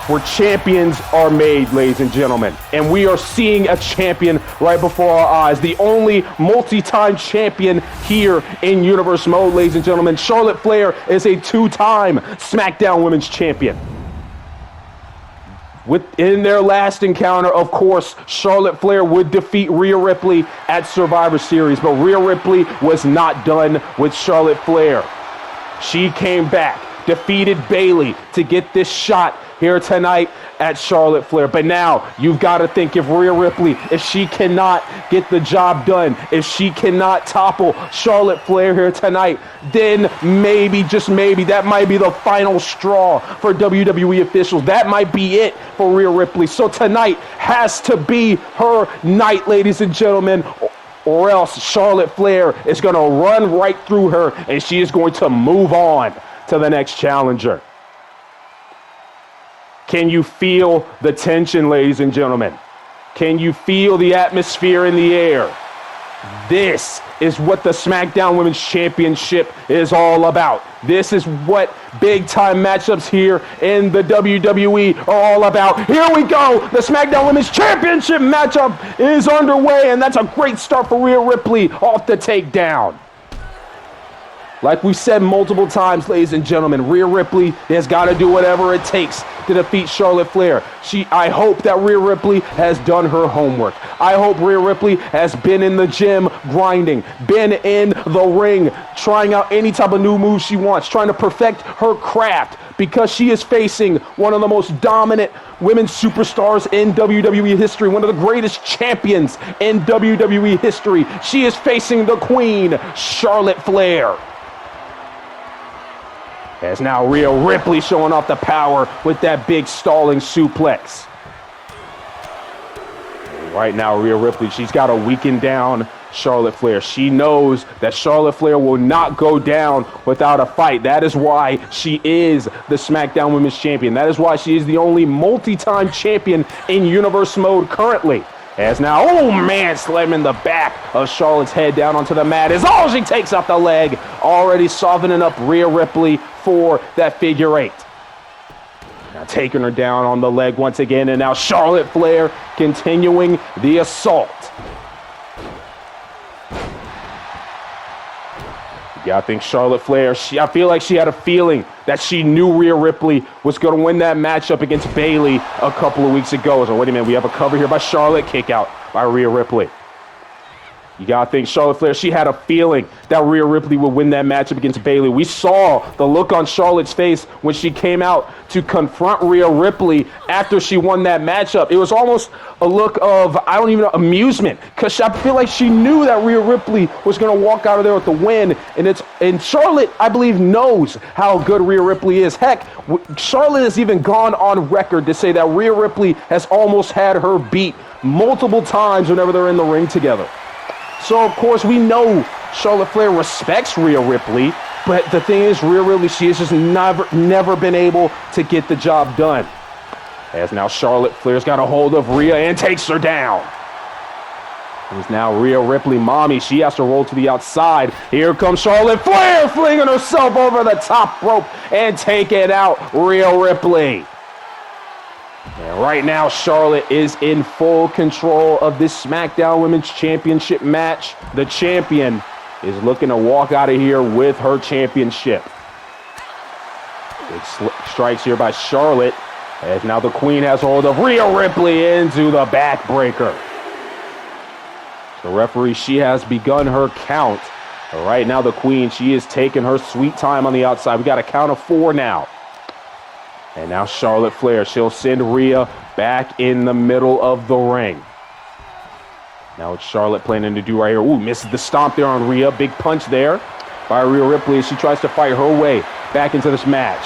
where champions are made, ladies and gentlemen. And we are seeing a champion right before our eyes. The only multi-time champion here in Universe Mode, ladies and gentlemen. Charlotte Flair is a two-time SmackDown Women's Champion. In their last encounter, of course, Charlotte Flair would defeat Rhea Ripley at Survivor Series. But Rhea Ripley was not done with Charlotte Flair. She came back, defeated Bayley to get this shot here tonight at Charlotte Flair. But now you've got to think, if Rhea Ripley, if she cannot get the job done, if she cannot topple Charlotte Flair here tonight, then maybe, just maybe, that might be the final straw for WWE officials. That might be it for Rhea Ripley. So tonight has to be her night, ladies and gentlemen, or else Charlotte Flair is going to run right through her and she is going to move on to the next challenger. Can you feel the tension, ladies and gentlemen? Can you feel the atmosphere in the air? This is what the SmackDown Women's Championship is all about. This is what big-time matchups here in the WWE are all about. Here we go. The SmackDown Women's Championship matchup is underway, and that's a great start for Rhea Ripley off the takedown. Like we said multiple times, ladies and gentlemen, Rhea Ripley has got to do whatever it takes to defeat Charlotte Flair. I hope that Rhea Ripley has done her homework. I hope Rhea Ripley has been in the gym grinding, been in the ring, trying out any type of new moves she wants, trying to perfect her craft, because she is facing one of the most dominant women's superstars in WWE history, one of the greatest champions in WWE history. She is facing the Queen, Charlotte Flair. As now Rhea Ripley showing off the power with that big stalling suplex. Right now, Rhea Ripley, she's got to weaken down Charlotte Flair. She knows that Charlotte Flair will not go down without a fight. That is why she is the SmackDown Women's Champion. That is why she is the only multi-time champion in Universe mode currently. As now, oh man, slamming the back of Charlotte's head down onto the mat as she takes out the leg, already softening up Rhea Ripley for that figure eight. Now taking her down on the leg once again, and now Charlotte Flair continuing the assault. Yeah, I think Charlotte Flair, I feel like she had a feeling that she knew Rhea Ripley was going to win that matchup against Bayley a couple of weeks ago. So wait a minute, we have a cover here by Charlotte, kick out by Rhea Ripley. You got to think Charlotte Flair, she had a feeling that Rhea Ripley would win that matchup against Bayley. We saw the look on Charlotte's face when she came out to confront Rhea Ripley after she won that matchup. It was almost a look of, I don't even know, amusement, because I feel like she knew that Rhea Ripley was going to walk out of there with the win. And Charlotte, I believe, knows how good Rhea Ripley is. Heck, Charlotte has even gone on record to say that Rhea Ripley has almost had her beat multiple times whenever they're in the ring together. So, of course, we know Charlotte Flair respects Rhea Ripley, but the thing is, Rhea Ripley, she has just never been able to get the job done. As now Charlotte Flair's got a hold of Rhea and takes her down. As now Rhea Ripley, mommy, she has to roll to the outside. Here comes Charlotte Flair, flinging herself over the top rope and taking out Rhea Ripley. And right now, Charlotte is in full control of this SmackDown Women's Championship match. The champion is looking to walk out of here with her championship. Big strikes here by Charlotte, as now the Queen has hold of Rhea Ripley into the backbreaker. The referee, she has begun her count. But right now, the Queen, she is taking her sweet time on the outside. We got a count of 4 now. And now Charlotte Flair, she'll send Rhea back in the middle of the ring. Now it's Charlotte planning to do right here. Ooh, misses the stomp there on Rhea. Big punch there by Rhea Ripley as she tries to fight her way back into this match.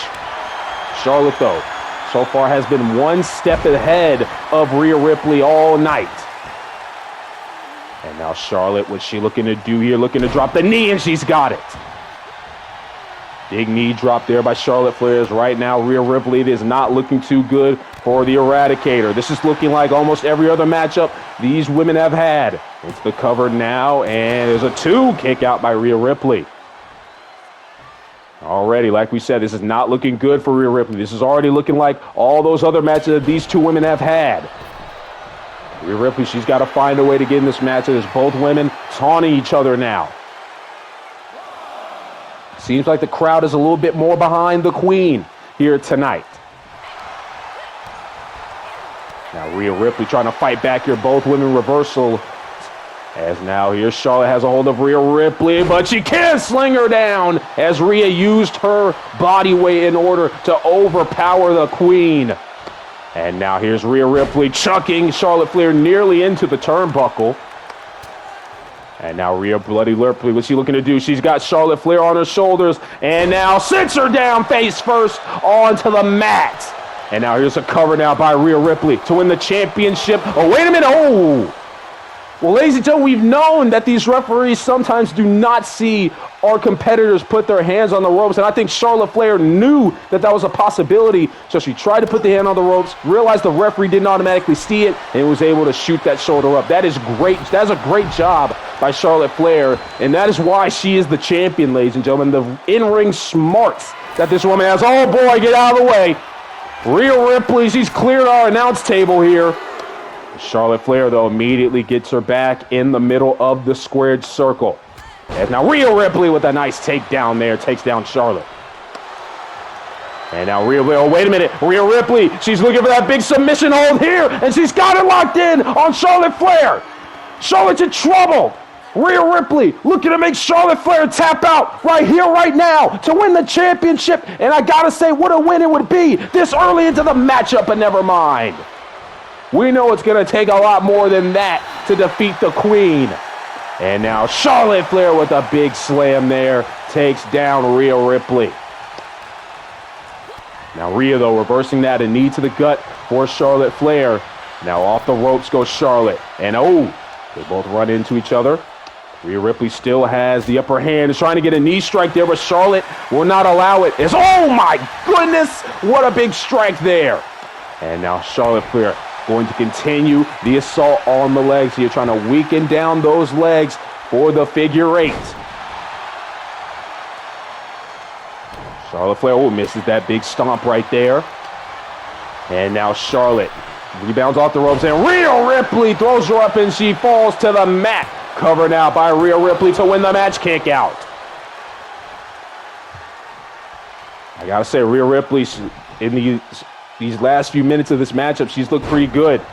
Charlotte, though, so far has been one step ahead of Rhea Ripley all night. And now Charlotte, what's she looking to do here? Looking to drop the knee, and she's got it. Big knee drop there by Charlotte Flair. Right now, Rhea Ripley, it is not looking too good for the Eradicator. This is looking like almost every other matchup these women have had. It's the cover now, and there's a 2 kick out by Rhea Ripley. Already, like we said, this is not looking good for Rhea Ripley. This is already looking like all those other matches that these two women have had. Rhea Ripley, she's got to find a way to get in this match. There's both women taunting each other now. Seems like the crowd is a little bit more behind the Queen here tonight. Now Rhea Ripley trying to fight back here. Both women reversal As now here Charlotte has a hold of Rhea Ripley, but she can't sling her down as Rhea used her body weight in order to overpower the Queen. And now here's Rhea Ripley chucking Charlotte Flair nearly into the turnbuckle. And now Rhea Bloody Ripley, what's she looking to do? She's got Charlotte Flair on her shoulders and now sits her down face first onto the mat. And now here's a cover now by Rhea Ripley to win the championship. Oh, wait a minute. Oh! Well, ladies and gentlemen, we've known that these referees sometimes do not see our competitors put their hands on the ropes, and I think Charlotte Flair knew that that was a possibility, so she tried to put the hand on the ropes, realized the referee didn't automatically see it, and was able to shoot that shoulder up. That is great. That's a great job by Charlotte Flair, and that is why she is the champion, ladies and gentlemen. The in-ring smarts that this woman has. Oh, boy, get out of the way. Rhea Ripley, she's cleared our announce table here. Charlotte Flair, though, immediately gets her back in the middle of the squared circle. And now Rhea Ripley with a nice takedown there, takes down Charlotte. And now Rhea, oh, wait a minute, Rhea Ripley, she's looking for that big submission hold here, and she's got it locked in on Charlotte Flair. Charlotte's in trouble. Rhea Ripley looking to make Charlotte Flair tap out right here, right now to win the championship. And I gotta say, what a win it would be this early into the matchup, but never mind. We know it's going to take a lot more than that to defeat the Queen. And now Charlotte Flair with a big slam there takes down Rhea Ripley. Now Rhea, though, reversing that, a knee to the gut for Charlotte Flair. Now off the ropes goes Charlotte. And oh, they both run into each other. Rhea Ripley still has the upper hand, is trying to get a knee strike there, but Charlotte will not allow it. Oh my goodness, what a big strike there. And now Charlotte Flair going to continue the assault on the legs here, trying to weaken down those legs for the figure eight. Charlotte Flair misses that big stomp right there. And now Charlotte rebounds off the ropes, and Rhea Ripley throws her up, and she falls to the mat. Covered out by Rhea Ripley to win the match kick out. I gotta say, Rhea Ripley in these last few minutes of this matchup, she's looked pretty good.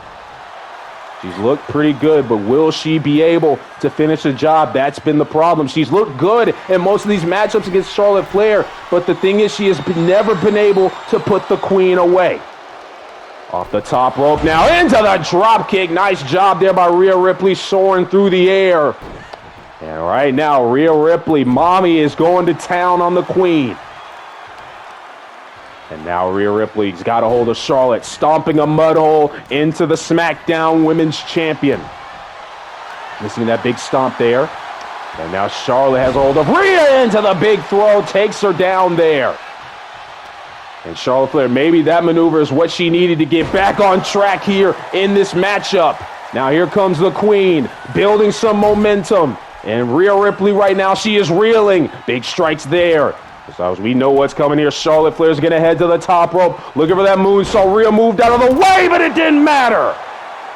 She's looked pretty good, but will she be able to finish the job? That's been the problem. She's looked good in most of these matchups against Charlotte Flair, but the thing is, she has never been able to put the Queen away. Off the top rope now, into the drop kick. Nice job there by Rhea Ripley, soaring through the air. And right now, Rhea Ripley, mommy, is going to town on the Queen. And now Rhea Ripley's got a hold of Charlotte, stomping a mud hole into the SmackDown Women's Champion. Missing that big stomp there. And now Charlotte has a hold of Rhea into the big throw, takes her down there. And Charlotte Flair, maybe that maneuver is what she needed to get back on track here in this matchup. Now here comes the Queen, building some momentum. And Rhea Ripley right now, she is reeling. Big strikes there. So as we know what's coming here, Charlotte Flair's going to head to the top rope, looking for that moonsault. Rhea moved out of the way, but it didn't matter.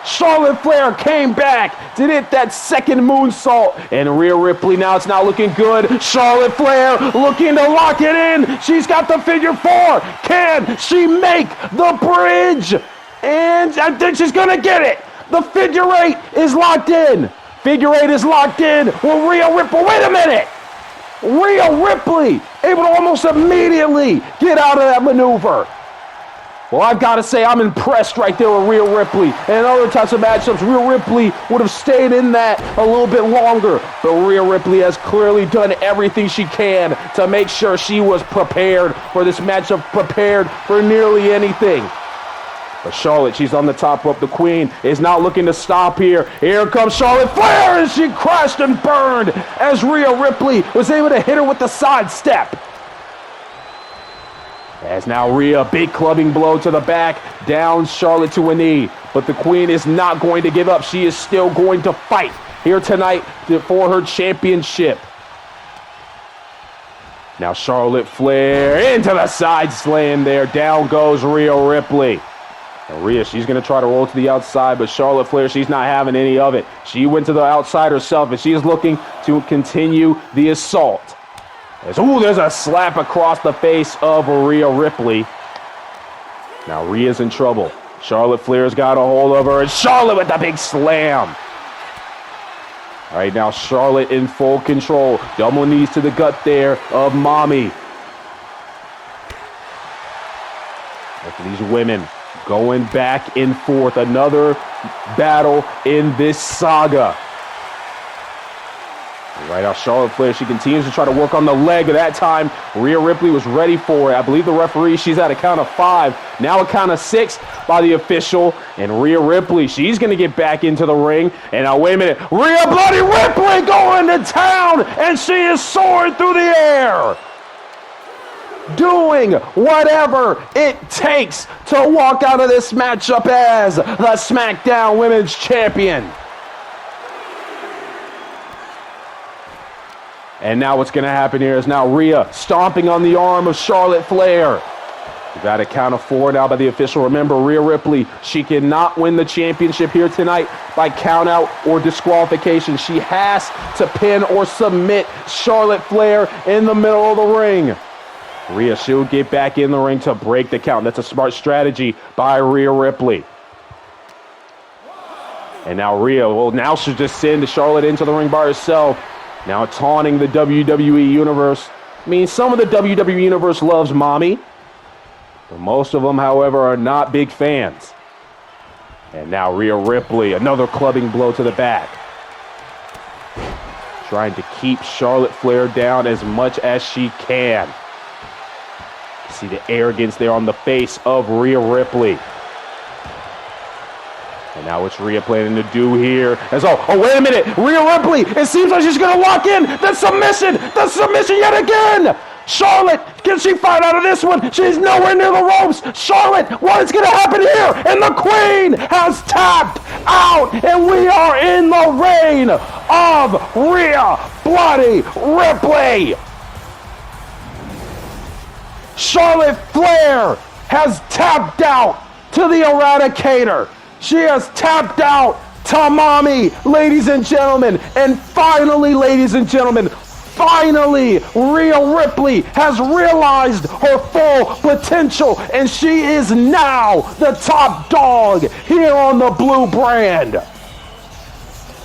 Charlotte Flair came back to hit that second moonsault. And Rhea Ripley now, it's not looking good. Charlotte Flair looking to lock it in. She's got the figure four. Can she make the bridge? And I think she's going to get it. The figure eight is locked in. Figure eight is locked in. Well, Rhea Ripley, wait a minute. Rhea Ripley able to almost immediately get out of that maneuver. Well, I've got to say, I'm impressed right there with Rhea Ripley. And other types of matchups, Rhea Ripley would have stayed in that a little bit longer. But Rhea Ripley has clearly done everything she can to make sure she was prepared for this matchup, prepared for nearly anything. But Charlotte, she's on the top rope. The Queen is not looking to stop here. Here comes Charlotte Flair, and she crashed and burned as Rhea Ripley was able to hit her with the sidestep. As now Rhea, big clubbing blow to the back, down Charlotte to a knee. But the Queen is not going to give up. She is still going to fight here tonight for her championship. Now Charlotte Flair into the side slam there. Down goes Rhea Ripley. And Rhea, she's going to try to roll to the outside, but Charlotte Flair, she's not having any of it. She went to the outside herself, and she is looking to continue the assault. There's a slap across the face of Rhea Ripley. Now Rhea's in trouble. Charlotte Flair's got a hold of her, and Charlotte with the big slam. Right now, Charlotte in full control. Double knees to the gut there of Mommy. Look at these women going back and forth. Another battle in this saga. Right now, Charlotte Flair, she continues to try to work on the leg. That time, Rhea Ripley was ready for it. I believe the referee, she's at a count of 5. Now a count of 6 by the official. And Rhea Ripley, she's going to get back into the ring. And now, wait a minute. Rhea Bloody Ripley going to town. And she is soaring through the air, doing whatever it takes to walk out of this matchup as the SmackDown Women's Champion. And now what's going to happen here is now Rhea stomping on the arm of Charlotte Flair. We got a count of 4 now by the official. Remember, Rhea Ripley, she cannot win the championship here tonight by count out or disqualification. She has to pin or submit Charlotte Flair in the middle of the ring. Rhea, she'll get back in the ring to break the count. That's a smart strategy by Rhea Ripley. And now Rhea, well, now she'll just send Charlotte into the ring by herself. Now taunting the WWE Universe. I mean, some of the WWE Universe loves Mommy, but most of them, however, are not big fans. And now Rhea Ripley, another clubbing blow to the back. Trying to keep Charlotte Flair down as much as she can. See the arrogance there on the face of Rhea Ripley. And now what's Rhea planning to do here? Oh, wait a minute. Rhea Ripley, it seems like she's going to lock in the submission yet again. Charlotte, can she fight out of this one? She's nowhere near the ropes. Charlotte, what is going to happen here? And the Queen has tapped out, and we are in the reign of Rhea Bloody Ripley. Charlotte Flair has tapped out to the Eradicator. She has tapped out to Mommy, ladies and gentlemen. And finally, ladies and gentlemen, finally, Rhea Ripley has realized her full potential. And she is now the top dog here on the Blue brand.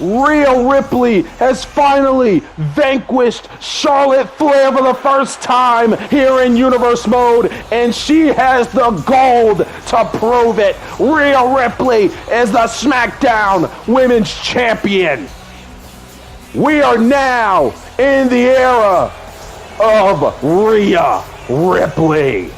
Rhea Ripley has finally vanquished Charlotte Flair for the first time here in Universe Mode, and she has the gold to prove it. Rhea Ripley is the SmackDown Women's Champion. We are now in the era of Rhea Ripley.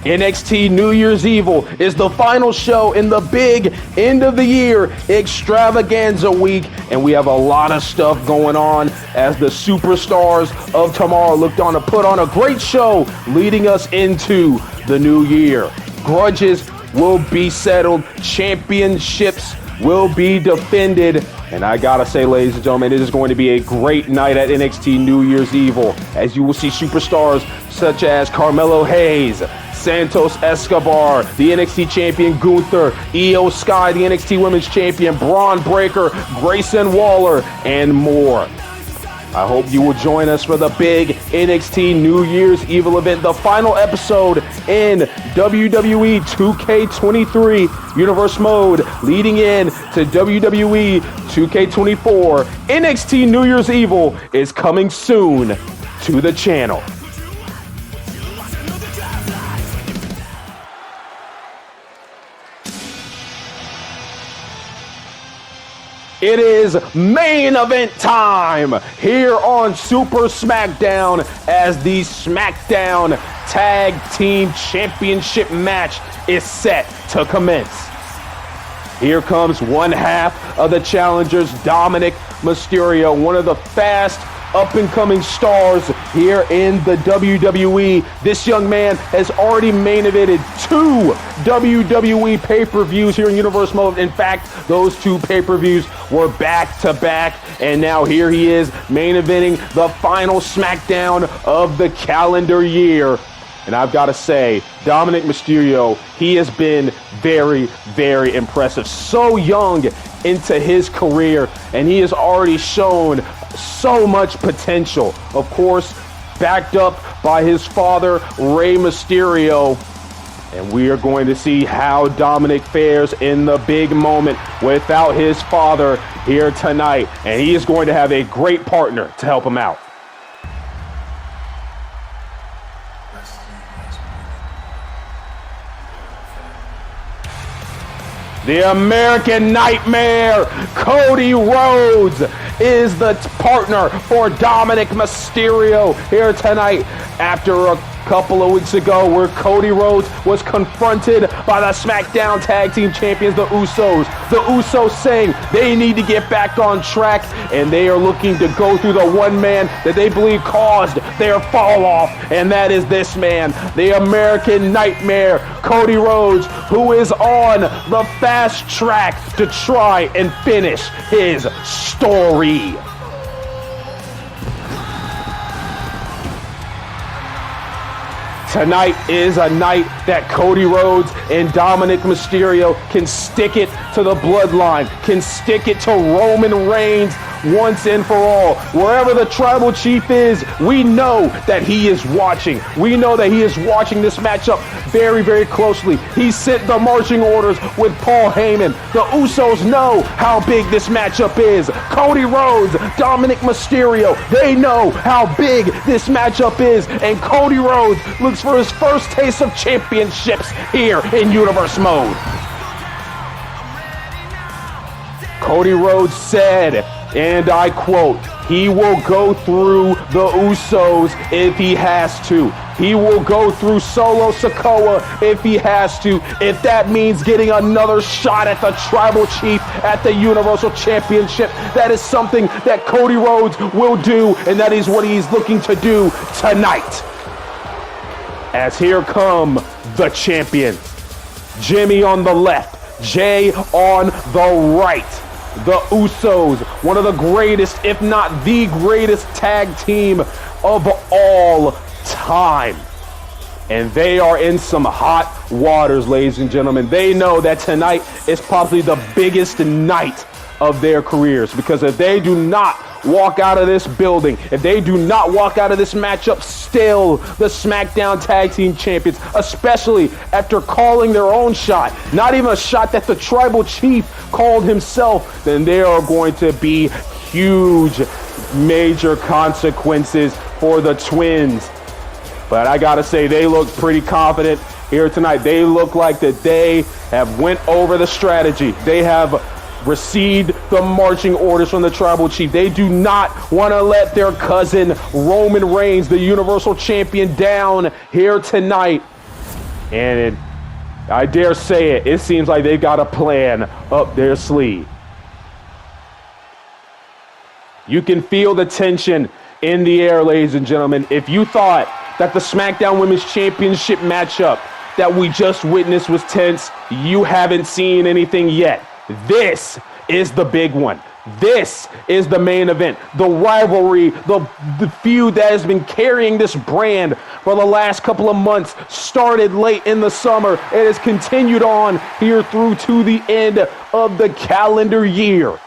NXT New Year's Evil is the final show in the big end of the year extravaganza week, and we have a lot of stuff going on as the superstars of tomorrow looked on to put on a great show leading us into the new year. Grudges will be settled, championships will be defended, and I gotta say, ladies and gentlemen, it is going to be a great night at NXT New Year's Evil, as you will see superstars such as Carmelo Hayes, Santos Escobar, the NXT champion Gunther, Io Sky, the NXT Women's Champion, Braun Breaker, Grayson Waller, and more. I hope you will join us for the big NXT New Year's Evil event, the final episode in WWE 2K23 Universe Mode, leading in to WWE 2K24. NXT New Year's Evil is coming soon to the channel. It is main event time here on Super SmackDown as the SmackDown Tag Team Championship match is set to commence. Here comes one half of the challengers, Dominic Mysterio, one of the fast up-and-coming stars here in the WWE. This young man has already main evented 2 WWE pay-per-views here in Universe Mode. In fact, those 2 pay-per-views were back-to-back, and now here he is main eventing the final SmackDown of the calendar year. And I've got to say, Dominic Mysterio, he has been very, very impressive. So young into his career, and he has already shown so much potential. Of course, backed up by his father, Rey Mysterio. And we are going to see how Dominic fares in the big moment without his father here tonight. And he is going to have a great partner to help him out. The American Nightmare, Cody Rhodes, is the partner for Dominic Mysterio here tonight after a couple of weeks ago where Cody Rhodes was confronted by the SmackDown Tag Team Champions, the Usos. The Usos saying they need to get back on track, and they are looking to go through the one man that they believe caused their fall off, and that is this man, the American Nightmare, Cody Rhodes, who is on the fast track to try and finish his story. Tonight is a night that Cody Rhodes and Dominic Mysterio can stick it to the bloodline, can stick it to Roman Reigns once and for all. Wherever the tribal chief is, we know that he is watching. We know that he is watching this matchup very, very closely. He sent the marching orders with Paul Heyman. The Usos know how big this matchup is. Cody Rhodes, Dominic Mysterio, they know how big this matchup is. And Cody Rhodes looks for his first taste of championships here in Universe Mode. Cody Rhodes said, and I quote, he will go through the Usos if he has to. He will go through Solo Sikoa if he has to. If that means getting another shot at the Tribal Chief at the Universal Championship, that is something that Cody Rhodes will do, and that is what he's looking to do tonight. As here come the champions. Jimmy on the left, Jay on the right. The Usos, one of the greatest, if not the greatest tag team of all time. And they are in some hot waters, ladies and gentlemen. They know that tonight is probably the biggest night of their careers, because if they do not walk out of this building, if they do not walk out of this matchup still the SmackDown Tag Team Champions, especially after calling their own shot, not even a shot that the Tribal Chief called himself, then there are going to be huge, major consequences for the twins. But I gotta say, they look pretty confident here tonight. They look like that they have went over the strategy. They have received the marching orders from the Tribal Chief. They do not want to let their cousin Roman Reigns, the Universal Champion, down here tonight. And I dare say it seems like they've got a plan up their sleeve. You can feel the tension in the air, ladies and gentlemen. If you thought that the SmackDown Women's Championship matchup that we just witnessed was tense, you haven't seen anything yet. This is the big one. This is the main event. The rivalry, the feud that has been carrying this brand for the last couple of months started late in the summer. It has continued on here through to the end of the calendar year.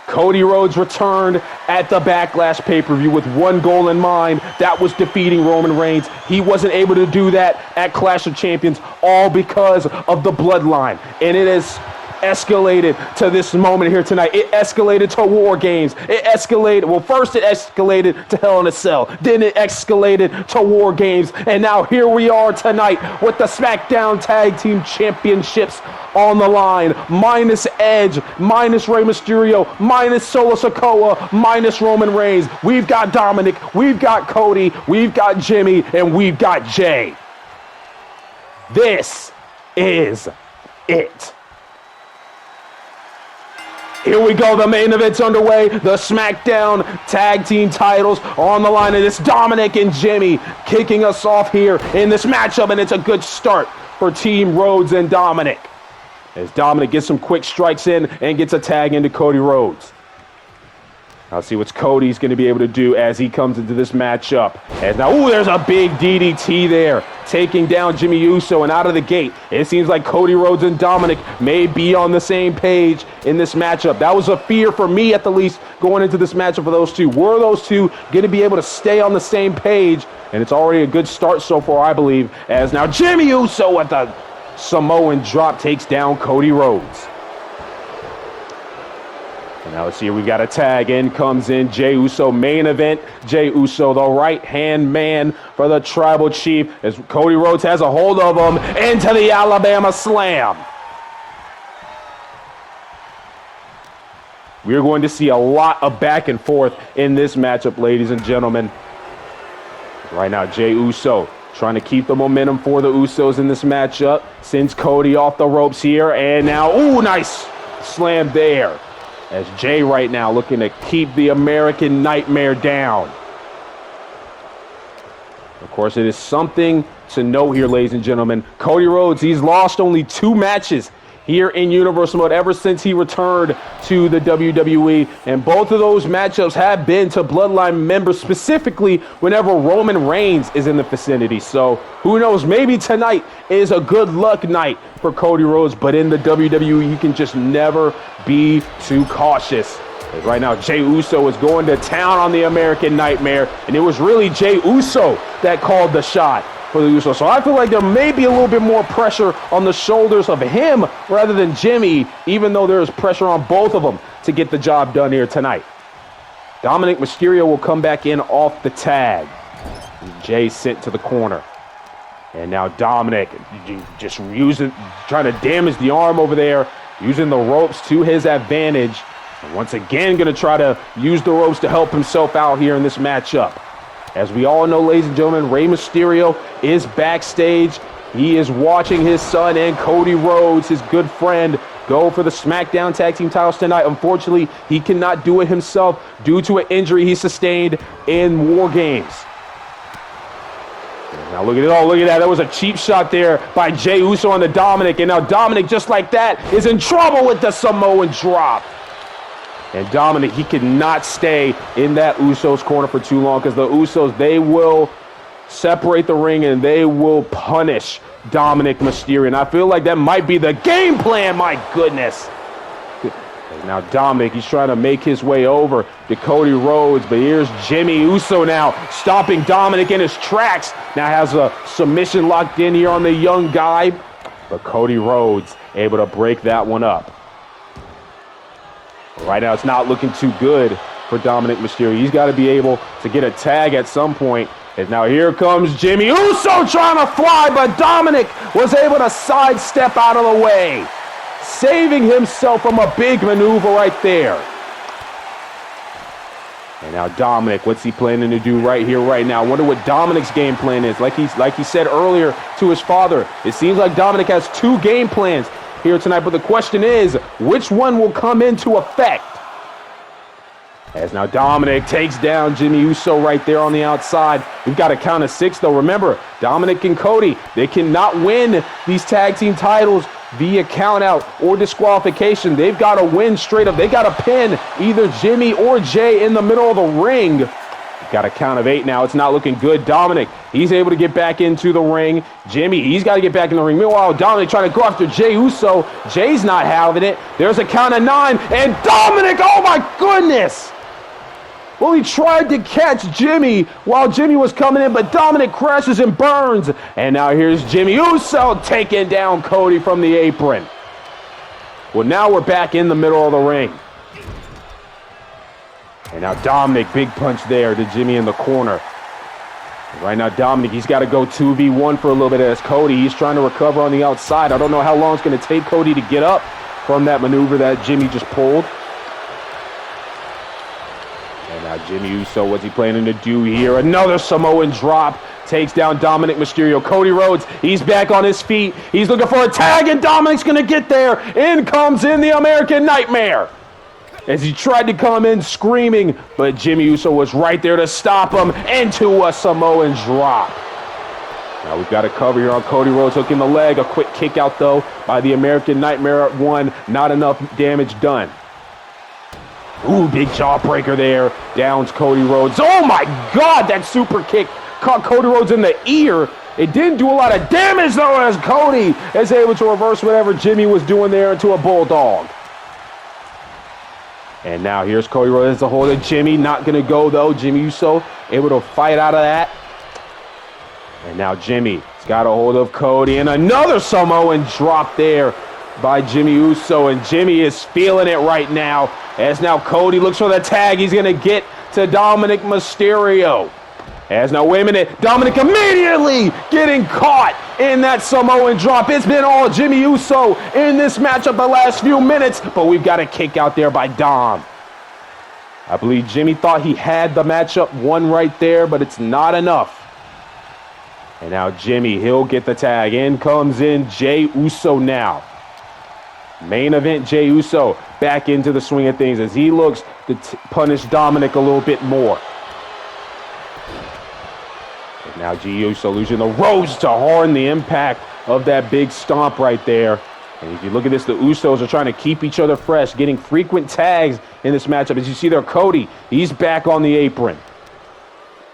Cody Rhodes returned at the Backlash pay-per-view with one goal in mind. That was defeating Roman Reigns. He wasn't able to do that at Clash of Champions, all because of the bloodline. And it has escalated to this moment here tonight. It escalated to War Games. It escalated, well, first it escalated to Hell in a Cell. Then it escalated to War Games. And now here we are tonight with the SmackDown Tag Team Championships on the line. Minus Edge, minus Rey Mysterio, minus Solo Sikoa, minus Roman Reigns. We've got Dominic, we've got Cody, we've got Jimmy, and we've got Jay. This is it. Here we go, the main event's underway. The SmackDown Tag Team titles on the line. And it's Dominic and Jimmy kicking us off here in this matchup, and it's a good start for Team Rhodes and Dominic, as Dominic gets some quick strikes in and gets a tag into Cody Rhodes. I'll see what Cody's going to be able to do as he comes into this matchup. And now, ooh, there's a big DDT there taking down Jimmy Uso, and out of the gate, it seems like Cody Rhodes and Dominic may be on the same page in this matchup. That was a fear for me, at the least, going into this matchup for those two. Were those two going to be able to stay on the same page? And it's already a good start so far, I believe, as now Jimmy Uso at the Samoan drop takes down Cody Rhodes. And now let's see, we've got a tag. In comes in Jey Uso, main event. Jey Uso, the right-hand man for the Tribal Chief, as Cody Rhodes has a hold of him into the Alabama Slam. We're going to see a lot of back and forth in this matchup, ladies and gentlemen. Right now, Jey Uso trying to keep the momentum for the Usos in this matchup. Sends Cody off the ropes here, and now, ooh, nice slam there. As Jey right now looking to keep the American Nightmare down. Of course, it is something to note here, ladies and gentlemen. Cody Rhodes, he's lost only 2 matches here in Universal Mode ever since he returned to the WWE. And both of those matchups have been to Bloodline members, specifically whenever Roman Reigns is in the vicinity. So who knows, maybe tonight is a good luck night for Cody Rhodes, but in the WWE, you can just never be too cautious. As right now, Jey Uso is going to town on the American Nightmare, and it was really Jey Uso that called the shot for the Usos. So I feel like there may be a little bit more pressure on the shoulders of him rather than Jimmy, even though there is pressure on both of them to get the job done here tonight. Dominic Mysterio will come back in off the tag. Jey sent to the corner. And now Dominic just trying to damage the arm over there, using the ropes to his advantage. And once again, going to try to use the ropes to help himself out here in this matchup. As we all know, ladies and gentlemen, Rey Mysterio is backstage. He is watching his son and Cody Rhodes, his good friend, go for the SmackDown Tag Team titles tonight. Unfortunately, he cannot do it himself due to an injury he sustained in War Games. Now look at it. Oh, look at that. That was a cheap shot there by Jey Uso on the Dominic. And now Dominic, just like that, is in trouble with the Samoan drop. And Dominic, he cannot stay in that Usos corner for too long, because the Usos, they will separate the ring and they will punish Dominic Mysterio. And I feel like that might be the game plan. My goodness. Now Dominic, he's trying to make his way over to Cody Rhodes, but here's Jimmy Uso now stopping Dominic in his tracks. Now has a submission locked in here on the young guy, but Cody Rhodes able to break that one up. Right now, it's not looking too good for Dominic Mysterio. He's got to be able to get a tag at some point. And now here comes Jimmy Uso trying to fly, but Dominic was able to sidestep out of the way, saving himself from a big maneuver right there. And now Dominic, what's he planning to do right here, right now? I wonder what Dominic's game plan is. Like he said earlier to his father, it seems like Dominic has 2 game plans here tonight, but the question is, which one will come into effect? As now Dominic takes down Jimmy Uso right there on the outside. We've got a count of 6, though. Remember, Dominic and Cody, they cannot win these tag team titles via count out or disqualification. They've got to win straight up. They got to pin either Jimmy or Jey in the middle of the ring. Got a count of 8 now. It's not looking good. Dominic, he's able to get back into the ring. Jimmy, he's got to get back in the ring. Meanwhile, Dominic trying to go after Jey Uso. Jey's not having it. There's a count of 9. And Dominic, oh my goodness! Well, he tried to catch Jimmy while Jimmy was coming in, but Dominic crashes and burns. And now here's Jimmy Uso taking down Cody from the apron. Well, now we're back in the middle of the ring. And now Dominic, big punch there to Jimmy in the corner. And right now Dominic, he's got to go 2v1 for a little bit as Cody. He's trying to recover on the outside. I don't know how long it's going to take Cody to get up from that maneuver that Jimmy just pulled. And now Jimmy Uso, what's he planning to do here? Another Samoan drop. Takes down Dominic Mysterio. Cody Rhodes, he's back on his feet. He's looking for a tag, and Dominic's going to get there. In comes in the American Nightmare, as he tried to come in screaming, but Jimmy Uso was right there to stop him into a Samoan drop. Now we've got a cover here on Cody Rhodes, hooking the leg. A quick kick out, though, by the American Nightmare at 1. Not enough damage done. Ooh, big jawbreaker there. Downs Cody Rhodes. Oh, my God, that super kick caught Cody Rhodes in the ear, It didn't do a lot of damage, though, as Cody is able to reverse whatever Jimmy was doing there into a bulldog. And now here's Cody Rhodes as a hold of Jimmy. Not going to go, though. Jimmy Uso able to fight out of that. And now Jimmy's got a hold of Cody. And another Samoan drop there by Jimmy Uso. And Jimmy is feeling it right now. As now Cody looks for the tag. He's going to get to Dominic Mysterio. As now, wait a minute, Dominic immediately getting caught in that Samoan drop. It's been all Jimmy Uso in this matchup the last few minutes, but we've got a kick out there by Dom. I believe Jimmy thought he had the matchup won right there, but it's not enough. And now Jimmy, he'll get the tag. In comes in Jey Uso now. Main event, Jey Uso back into the swing of things as he looks to punish Dominic a little bit more. Now Jey Uso using the ropes to harden the impact of that big stomp right there. And if you look at this, the Usos are trying to keep each other fresh, getting frequent tags in this matchup. As you see there, Cody, he's back on the apron.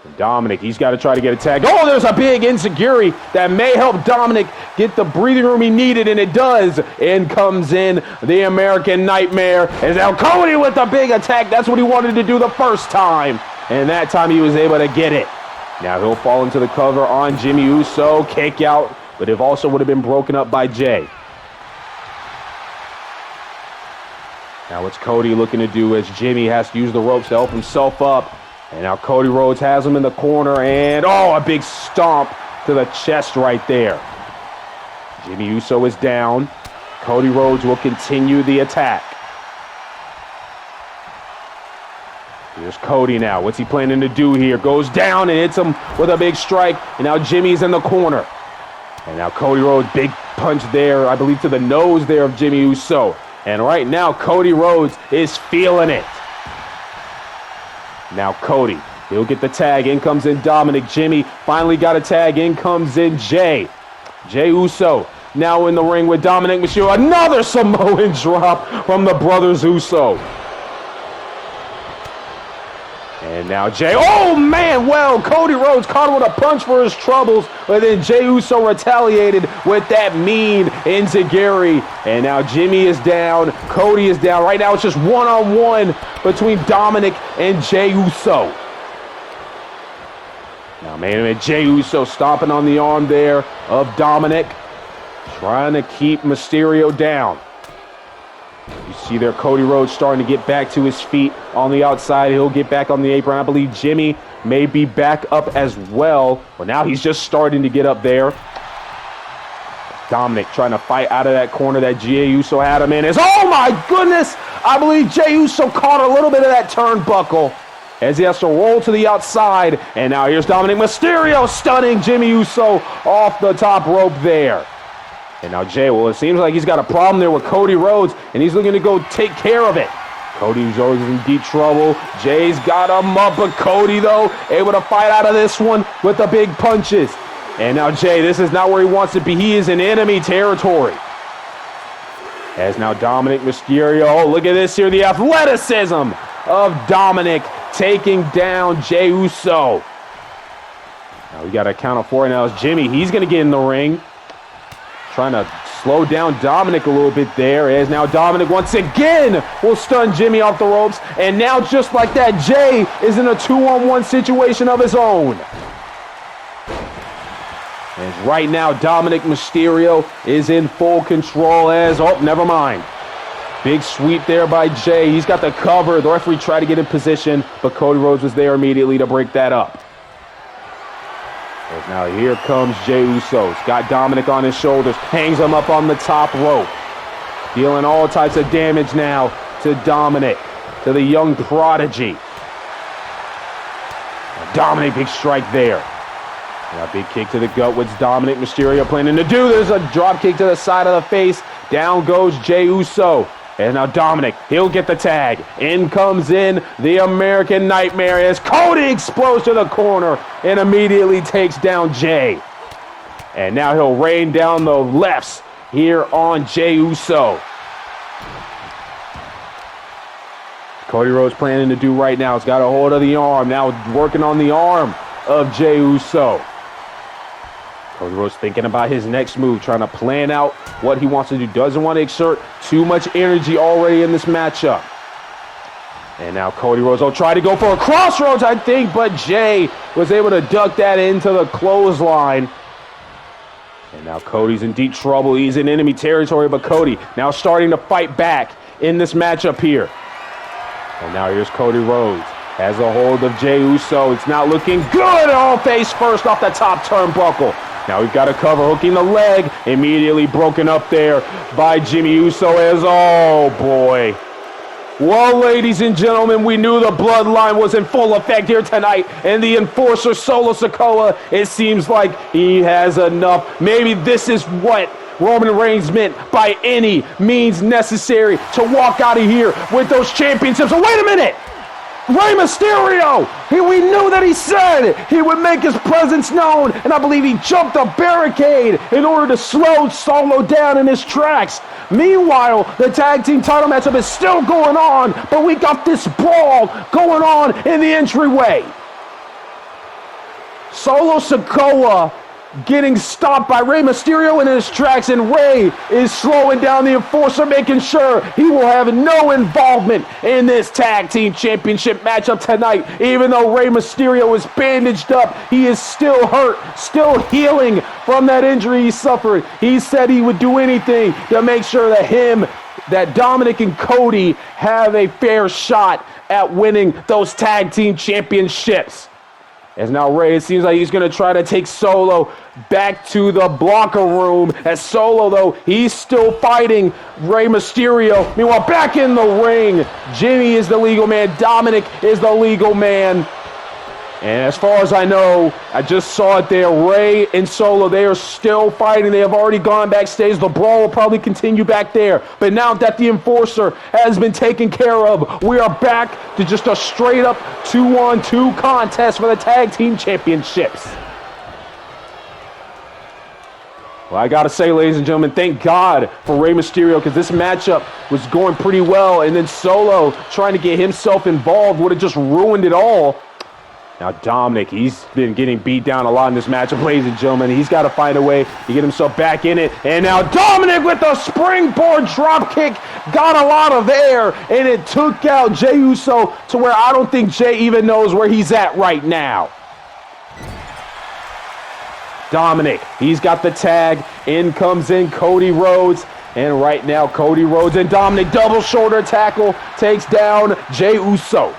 And Dominic, he's got to try to get a tag. Oh, there's a big enziguri that may help Dominic get the breathing room he needed, and it does. In comes in the American Nightmare. And now Cody with the big attack. That's what he wanted to do the first time. And that time he was able to get it. Now he'll fall into the cover on Jimmy Uso. Kick out, but it also would have been broken up by Jey. Now what's Cody looking to do as Jimmy has to use the ropes to help himself up. And now Cody Rhodes has him in the corner. And, oh, a big stomp to the chest right there. Jimmy Uso is down. Cody Rhodes will continue the attack. Here's Cody now. What's he planning to do here? Goes down and hits him with a big strike. And now Jimmy's in the corner. And now Cody Rhodes, big punch there, I believe to the nose there of Jimmy Uso. And right now, Cody Rhodes is feeling it. Now Cody, he'll get the tag. In comes in Dominic. Jimmy finally got a tag. In comes in Jey. Jey Uso now in the ring with Dominic Mysterio. Another Samoan drop from the brothers Uso. And now Jey, oh man, well, Cody Rhodes caught him with a punch for his troubles, but then Jey Uso retaliated with that mean enziguri. And now Jimmy is down, Cody is down. Right now it's just one-on-one between Dominic and Jey Uso. Now main event, Jey Uso stomping on the arm there of Dominic, trying to keep Mysterio down. You see there Cody Rhodes starting to get back to his feet on the outside. He'll get back on the apron. I believe Jimmy may be back up as well. Well, now he's just starting to get up there. Dominic trying to fight out of that corner that Jey Uso had him in. Oh my goodness! I believe Jey Uso caught a little bit of that turnbuckle as he has to roll to the outside. And now here's Dominic Mysterio stunning Jimmy Uso off the top rope there. And now Jey, well, it seems like he's got a problem there with Cody Rhodes, and he's looking to go take care of it. Cody's always in deep trouble. Jey's got him up, but Cody, though, able to fight out of this one with the big punches. And now Jey, this is not where he wants to be. He is in enemy territory. As now Dominic Mysterio, oh, look at this here, the athleticism of Dominic taking down Jey Uso. Now we got a count of 4, and now it's Jimmy. He's going to get in the ring. Trying to slow down Dominic a little bit there, as now Dominic once again will stun Jimmy off the ropes. And now just like that, Jey is in a 2-on-1 situation of his own. And right now, Dominic Mysterio is in full control as, oh, never mind. Big sweep there by Jey. He's got the cover. The referee tried to get in position, but Cody Rhodes was there immediately to break that up. Now here comes Jey Uso. He's got Dominic on his shoulders, hangs him up on the top rope, dealing all types of damage now to Dominic, to the young prodigy. Now Dominic, big strike there. Now big kick to the gut. What's Dominic Mysterio planning to do? There's a drop kick to the side of the face. Down goes Jey Uso. And now Dominic, he'll get the tag. In comes in the American Nightmare as Cody explodes to the corner and immediately takes down Jey. And now he'll rain down the lefts here on Jey Uso. Cody Rhodes planning to do right now. He's got a hold of the arm. Now working on the arm of Jey Uso. Cody Rhodes thinking about his next move, trying to plan out what he wants to do. Doesn't want to exert too much energy already in this matchup. And now Cody Rhodes will try to go for a crossroads, I think, but Jay was able to duck that into the clothesline. And now Cody's in deep trouble. He's in enemy territory, but Cody now starting to fight back in this matchup here. And now here's Cody Rhodes. Has a hold of Jey Uso. It's not looking good. Oh, face first off the top turnbuckle. Now we've got a cover, hooking the leg. Immediately broken up there by Jimmy Uso as, oh boy. Well, ladies and gentlemen, we knew the bloodline was in full effect here tonight. And the enforcer, Solo Sikoa, it seems like he has enough. Maybe this is what Roman Reigns meant by any means necessary to walk out of here with those championships. Oh, wait a minute! Rey Mysterio! We knew that he said he would make his presence known, and I believe he jumped a barricade in order to slow Solo down in his tracks. Meanwhile, the tag team title matchup is still going on, but we got this brawl going on in the entryway. Solo Sikoa getting stopped by Rey Mysterio in his tracks, and Rey is slowing down the enforcer, making sure he will have no involvement in this tag team championship matchup tonight. Even though Rey Mysterio is bandaged up, he is still hurt, still healing from that injury he suffered. He said he would do anything to make sure that Dominic and Cody have a fair shot at winning those tag team championships. As now Rey, it seems like he's going to try to take Solo back to the locker room. As Solo, though, he's still fighting Rey Mysterio. Meanwhile, back in the ring, Jimmy is the legal man. Dominic is the legal man. And as far as I know, I just saw it there, Rey and Solo, they are still fighting. They have already gone backstage. The brawl will probably continue back there. But now that the enforcer has been taken care of, we are back to just a straight-up 2-on-2 contest for the Tag Team Championships. Well, I got to say, ladies and gentlemen, thank God for Rey Mysterio, because this matchup was going pretty well. And then Solo trying to get himself involved would have just ruined it all. Now Dominic, he's been getting beat down a lot in this matchup, ladies and gentlemen. He's got to find a way to get himself back in it. And now Dominic with the springboard drop kick got a lot of air, and it took out Jey Uso to where I don't think Jey even knows where he's at right now. Dominic, he's got the tag. In comes Cody Rhodes. And right now, Cody Rhodes and Dominic double shoulder tackle takes down Jey Uso.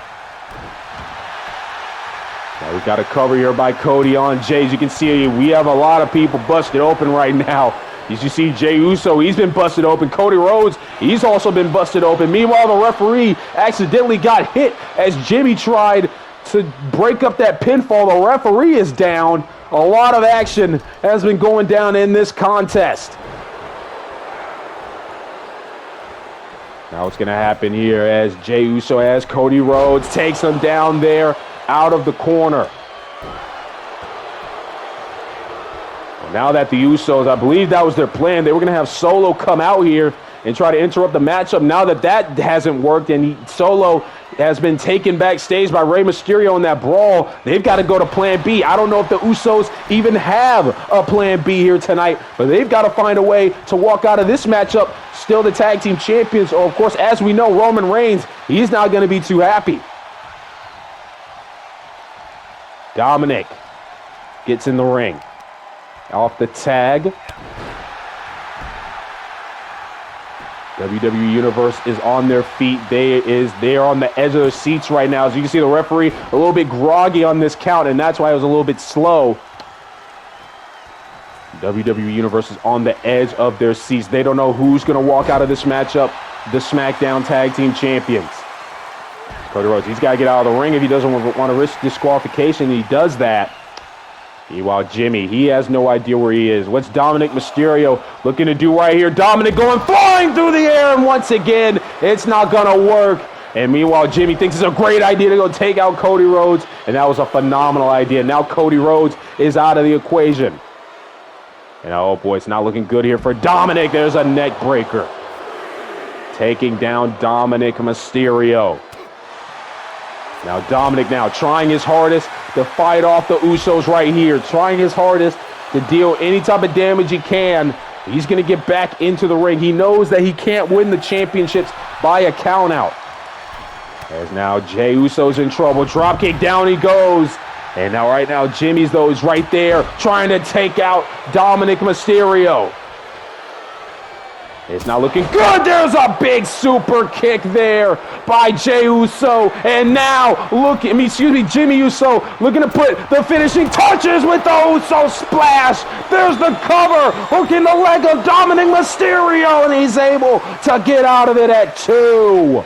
Now we've got a cover here by Cody on Jey. As you can see, we have a lot of people busted open right now. As you see, Jey Uso, he's been busted open. Cody Rhodes, he's also been busted open. Meanwhile, the referee accidentally got hit as Jimmy tried to break up that pinfall. The referee is down. A lot of action has been going down in this contest. Now what's going to happen here as Jey Uso, as Cody Rhodes takes him down there out of the corner. Well, now that the Usos, I believe that was their plan, they were going to have Solo come out here and try to interrupt the matchup. Now that hasn't worked and Solo has been taken backstage by Rey Mysterio in that brawl, they've got to go to plan B. I don't know if the Usos even have a plan B here tonight, but they've got to find a way to walk out of this matchup still the tag team champions. Or, of course, as we know, Roman Reigns, he's not going to be too happy. Dominic gets in the ring. Off the tag. WWE Universe is on their feet. They are on the edge of their seats right now. As you can see, the referee a little bit groggy on this count, and that's why it was a little bit slow. WWE Universe is on the edge of their seats. They don't know who's going to walk out of this matchup, the SmackDown Tag Team Champions. Cody Rhodes, he's got to get out of the ring if he doesn't want to risk disqualification. He does that. Meanwhile, Jimmy, he has no idea where he is. What's Dominic Mysterio looking to do right here? Dominic going flying through the air, and once again, it's not going to work. And meanwhile, Jimmy thinks it's a great idea to go take out Cody Rhodes, and that was a phenomenal idea. Now Cody Rhodes is out of the equation. And oh boy, it's not looking good here for Dominic. There's a neck breaker. Taking down Dominic Mysterio. Now Dominic now trying his hardest to fight off the Usos right here. Trying his hardest to deal any type of damage he can. He's going to get back into the ring. He knows that he can't win the championships by a countout. As now Jey Uso's in trouble. Dropkick, down he goes. And now right now Jimmy's though is right there trying to take out Dominic Mysterio. It's not looking good. There's a big super kick there by Jey Uso. And now Jimmy Uso looking to put the finishing touches with the Uso splash. There's the cover, hooking the leg of Dominic Mysterio, and he's able to get out of it at 2.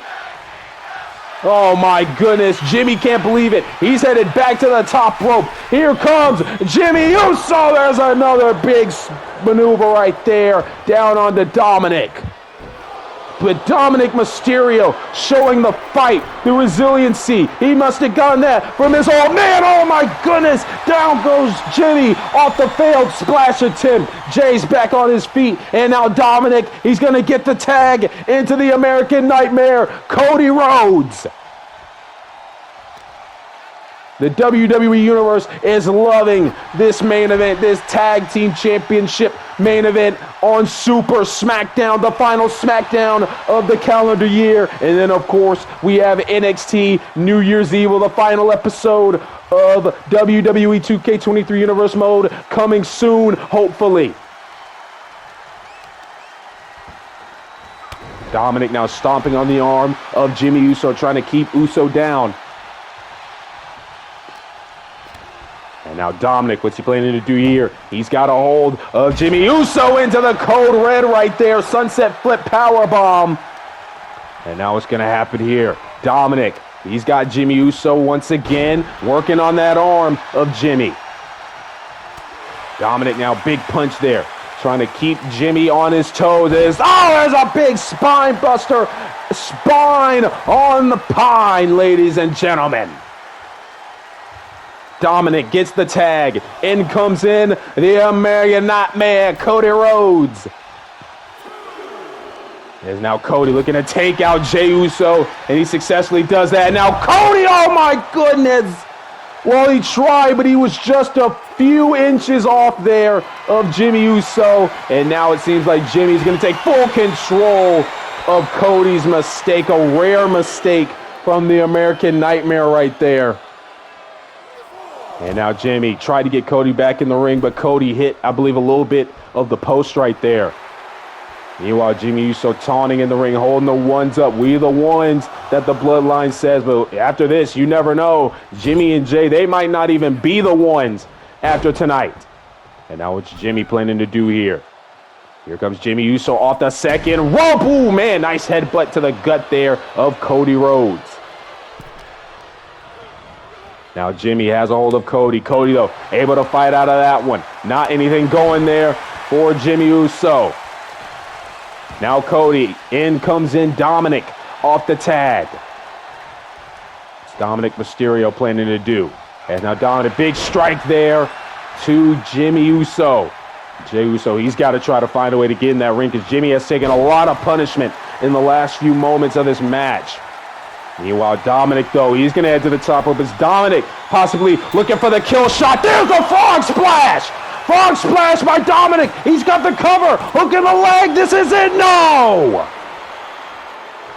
Oh my goodness, Jimmy can't believe it. He's headed back to the top rope. Here comes Jimmy Uso. There's another big maneuver right there, down onto Dominic. But Dominic Mysterio showing the fight, the resiliency. He must have gotten that from his old man. Oh my goodness, down goes Jimmy off the failed splash attempt. Jay's back on his feet, and now Dominic, he's going to get the tag into the American Nightmare, Cody Rhodes. The WWE Universe is loving this main event, this tag team championship main event on Super SmackDown, the final SmackDown of the calendar year. And then, of course, we have NXT New Year's Evil, the final episode of WWE 2K23 Universe Mode coming soon, hopefully. Dominic now stomping on the arm of Jimmy Uso, trying to keep Uso down. And now Dominic, what's he planning to do here? He's got a hold of Jimmy Uso into the code red right there. Sunset flip powerbomb. And now what's going to happen here? Dominic, he's got Jimmy Uso once again working on that arm of Jimmy. Dominic now big punch there, trying to keep Jimmy on his toes. There's a big spine buster. Spine on the pine, ladies and gentlemen. Dominic gets the tag. In comes in the American Nightmare, Cody Rhodes. There's now Cody looking to take out Jey Uso, and he successfully does that. Now Cody, oh my goodness! Well, he tried, but he was just a few inches off there of Jimmy Uso, and now it seems like Jimmy's going to take full control of Cody's mistake, a rare mistake from the American Nightmare right there. And now Jimmy tried to get Cody back in the ring, but Cody hit, I believe, a little bit of the post right there. Meanwhile, Jimmy Uso taunting in the ring, holding the ones up. We the ones that the bloodline says, but after this, you never know. Jimmy and Jay, they might not even be the ones after tonight. And now what's Jimmy planning to do here? Here comes Jimmy Uso off the second rope. Ooh, man, nice headbutt to the gut there of Cody Rhodes. Now Jimmy has a hold of Cody. Cody, though, able to fight out of that one. Not anything going there for Jimmy Uso. Now Cody, in comes in Dominic off the tag. It's Dominic Mysterio planning to do. And now Dominic, big strike there to Jimmy Uso. Jey Uso, he's got to try to find a way to get in that ring because Jimmy has taken a lot of punishment in the last few moments of this match. Meanwhile, Dominic, though, he's going to head to the top rope. It's Dominic possibly looking for the kill shot. There's the frog splash! Frog splash by Dominic. He's got the cover. Hook in the leg. This is it. No!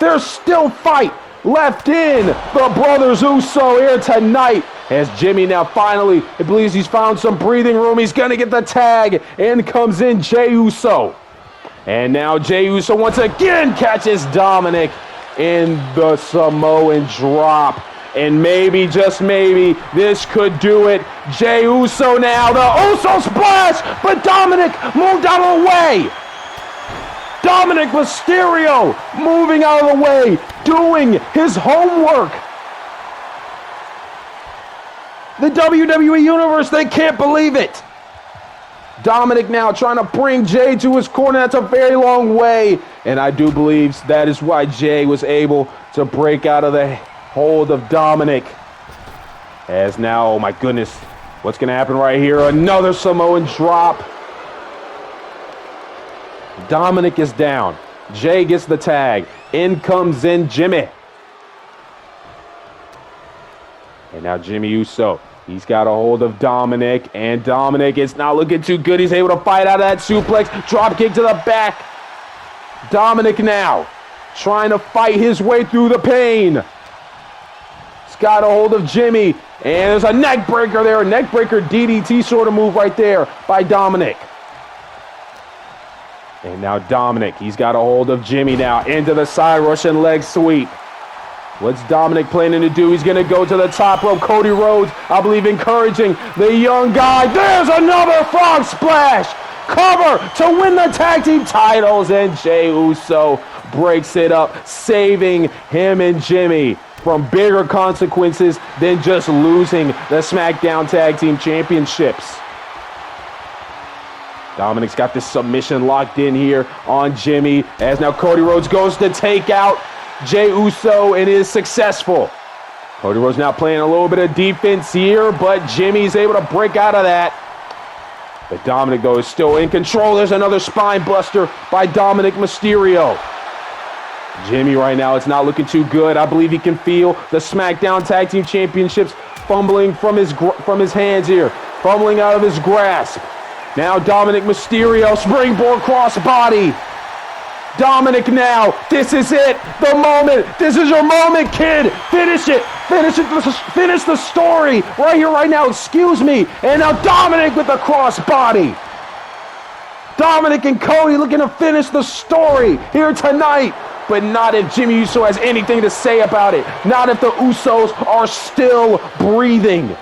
There's still fight left in the Brothers Uso here tonight. As Jimmy now finally believes he's found some breathing room. He's going to get the tag. In comes in Jey Uso. And now Jey Uso once again catches Dominic in the Samoan drop. And maybe, just maybe, this could do it. Jey Uso now, the Uso splash, but Dominic moved out of the way. Dominic Mysterio moving out of the way, doing his homework. The WWE Universe, they can't believe it. Dominic now trying to bring Jey to his corner. That's a very long way. And I do believe that is why Jey was able to break out of the hold of Dominic. As now, oh my goodness, what's going to happen right here? Another Samoan drop. Dominic is down. Jey gets the tag. In comes in Jimmy. And now Jimmy Uso He's got a hold of Dominic, and Dominic is not looking too good. He's able to fight out of that suplex. Drop kick to the back. Dominic now trying to fight his way through the pain. He's got a hold of Jimmy, and there's a neck breaker there. A neck breaker DDT sort of move right there by Dominic. And now Dominic, he's got a hold of Jimmy now. Into the side Russian leg sweep. What's Dominic planning to do? He's going to go to the top rope. Cody Rhodes, I believe, encouraging the young guy. There's another frog splash. Cover to win the tag team titles. And Jey Uso breaks it up, saving him and Jimmy from bigger consequences than just losing the SmackDown Tag Team Championships. Dominic's got this submission locked in here on Jimmy as now Cody Rhodes goes to take out Jey Uso and is successful. Cody Rhodes now playing a little bit of defense here, but Jimmy's able to break out of that. But Dominic, though, is still in control. There's another spine buster by Dominic Mysterio. Jimmy right now, it's not looking too good. I believe he can feel the SmackDown Tag Team Championships fumbling from his hands here, fumbling out of his grasp. Now Dominic Mysterio, springboard crossbody. Dominic now, this is it, the moment. This is your moment, kid. Finish it, finish the story right here, right now, excuse me. And now Dominic with the crossbody. Dominic and Cody looking to finish the story here tonight. But not if Jimmy Uso has anything to say about it. Not if the Usos are still breathing.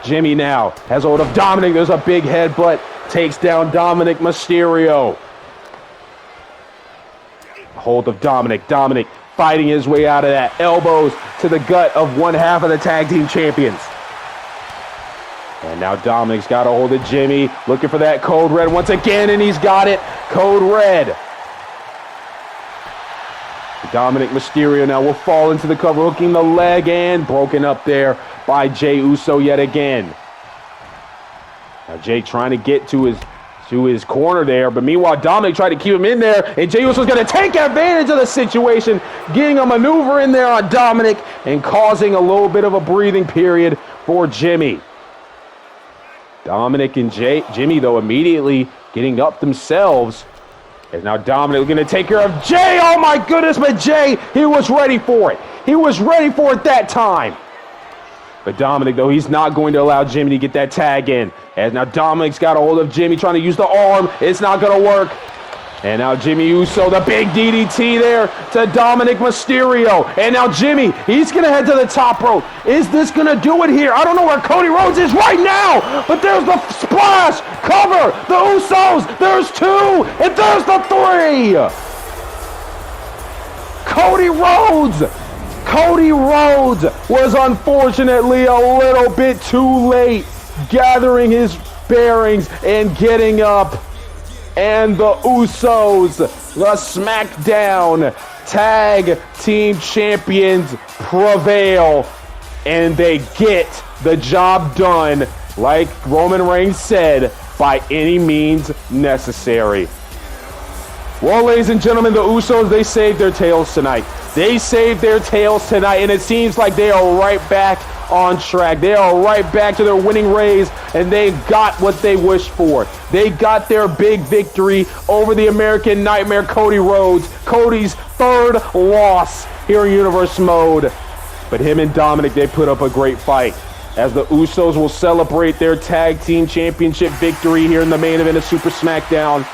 Jimmy now has hold of Dominic. There's a big headbutt. Takes down Dominic Mysterio. Hold of Dominic. Dominic fighting his way out of that. Elbows to the gut of one half of the tag team champions. And now Dominic's got a hold of Jimmy. Looking for that code red once again, and he's got it. Code red. Dominic Mysterio now will fall into the cover, hooking the leg, and broken up there by Jey Uso yet again. Now Jey trying to get to his corner there, but meanwhile Dominic tried to keep him in there, and Jey Uso's going to take advantage of the situation, getting a maneuver in there on Dominic and causing a little bit of a breathing period for Jimmy. Dominic and Jimmy, though, immediately getting up themselves. And now Dominic going to take care of Jey. Oh my goodness, but Jey, he was ready for it. He was ready for it that time. But Dominic, though, he's not going to allow Jimmy to get that tag in. As now Dominic's got a hold of Jimmy, trying to use the arm. It's not going to work. And now Jimmy Uso, the big DDT there to Dominic Mysterio. And now Jimmy, he's going to head to the top rope. Is this going to do it here? I don't know where Cody Rhodes is right now, but there's the splash, cover, the Usos, there's two, and there's the three. Cody Rhodes was unfortunately a little bit too late, gathering his bearings and getting up. And the Usos, the SmackDown Tag Team Champions, prevail. And they get the job done, like Roman Reigns said, by any means necessary. Well, ladies and gentlemen, the Usos, they saved their tails tonight. They saved their tails tonight, and it seems like they are right back on track. They are right back to their winning ways, and they got what they wished for. They got their big victory over the American Nightmare, Cody Rhodes. Cody's third loss here in Universe Mode. But him and Dominic, they put up a great fight, as the Usos will celebrate their Tag Team Championship victory here in the main event of Super SmackDown.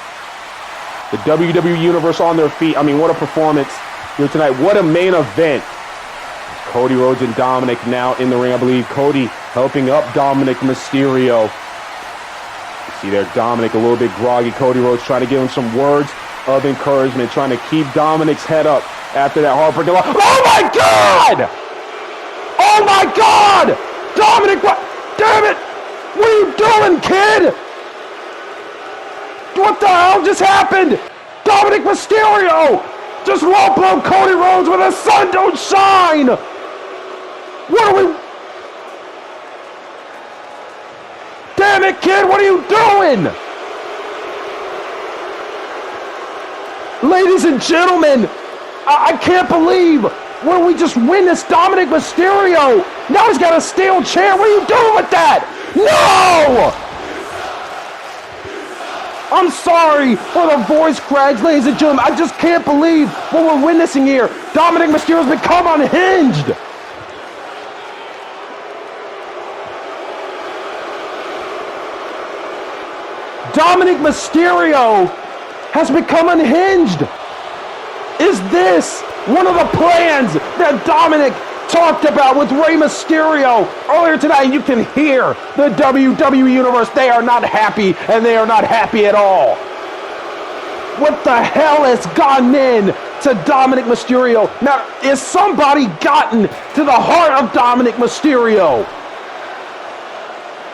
The WWE Universe on their feet. I mean, what a performance here tonight. What a main event. Cody Rhodes and Dominic now in the ring. I believe Cody helping up Dominic Mysterio. You see there Dominic a little bit groggy. Cody Rhodes trying to give him some words of encouragement, trying to keep Dominic's head up after that heartbreaking loss. Oh my God! Oh my God! Dominic, what? Damn it! What are you doing, kid? What the hell just happened? Dominic Mysterio just low blow Cody Rhodes when the sun don't shine. What are we? Damn it, kid, what are you doing? Ladies and gentlemen, I can't believe when we just witnessed Dominic Mysterio. Now he's got a steel chair. What are you doing with that? No! I'm sorry for the voice cracks, ladies and gentlemen. I just can't believe what we're witnessing here. Dominic Mysterio's become unhinged. Dominic Mysterio has become unhinged. Is this one of the plans that Dominic talked about with Rey Mysterio earlier tonight? You can hear the WWE Universe. They are not happy, and they are not happy at all. What the hell has gotten in to Dominic Mysterio? Now, is somebody gotten to the heart of Dominic Mysterio?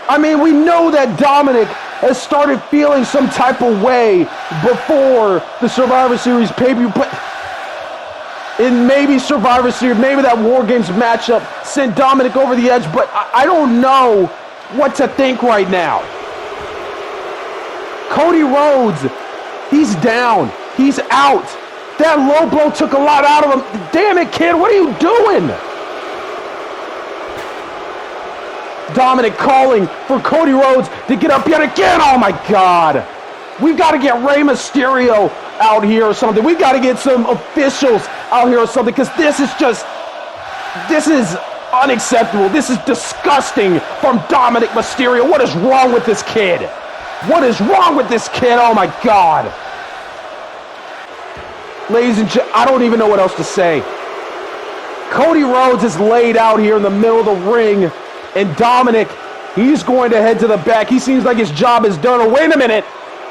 I mean, we know that Dominic has started feeling some type of way before the Survivor Series pay-per-view, but in maybe Survivor Series, maybe that War Games matchup sent Dominic over the edge, but I don't know what to think right now. Cody Rhodes, he's down. He's out. That low blow took a lot out of him. Damn it, kid, what are you doing? Dominic calling for Cody Rhodes to get up yet again. Oh my God. We've got to get Rey Mysterio out here or something. We've got to get some officials out here or something, because this is unacceptable. This is disgusting from Dominic Mysterio. What is wrong with this kid? What is wrong with this kid? Oh my God. Ladies and gentlemen, I don't even know what else to say. Cody Rhodes is laid out here in the middle of the ring, and Dominic, he's going to head to the back. He seems like his job is done. Oh, wait a minute.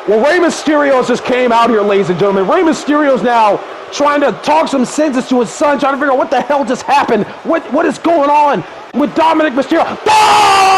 Well, Rey Mysterio just came out here, ladies and gentlemen. Rey Mysterio's now trying to talk some sense to his son, trying to figure out what the hell just happened. What is going on with Dominic Mysterio? Oh!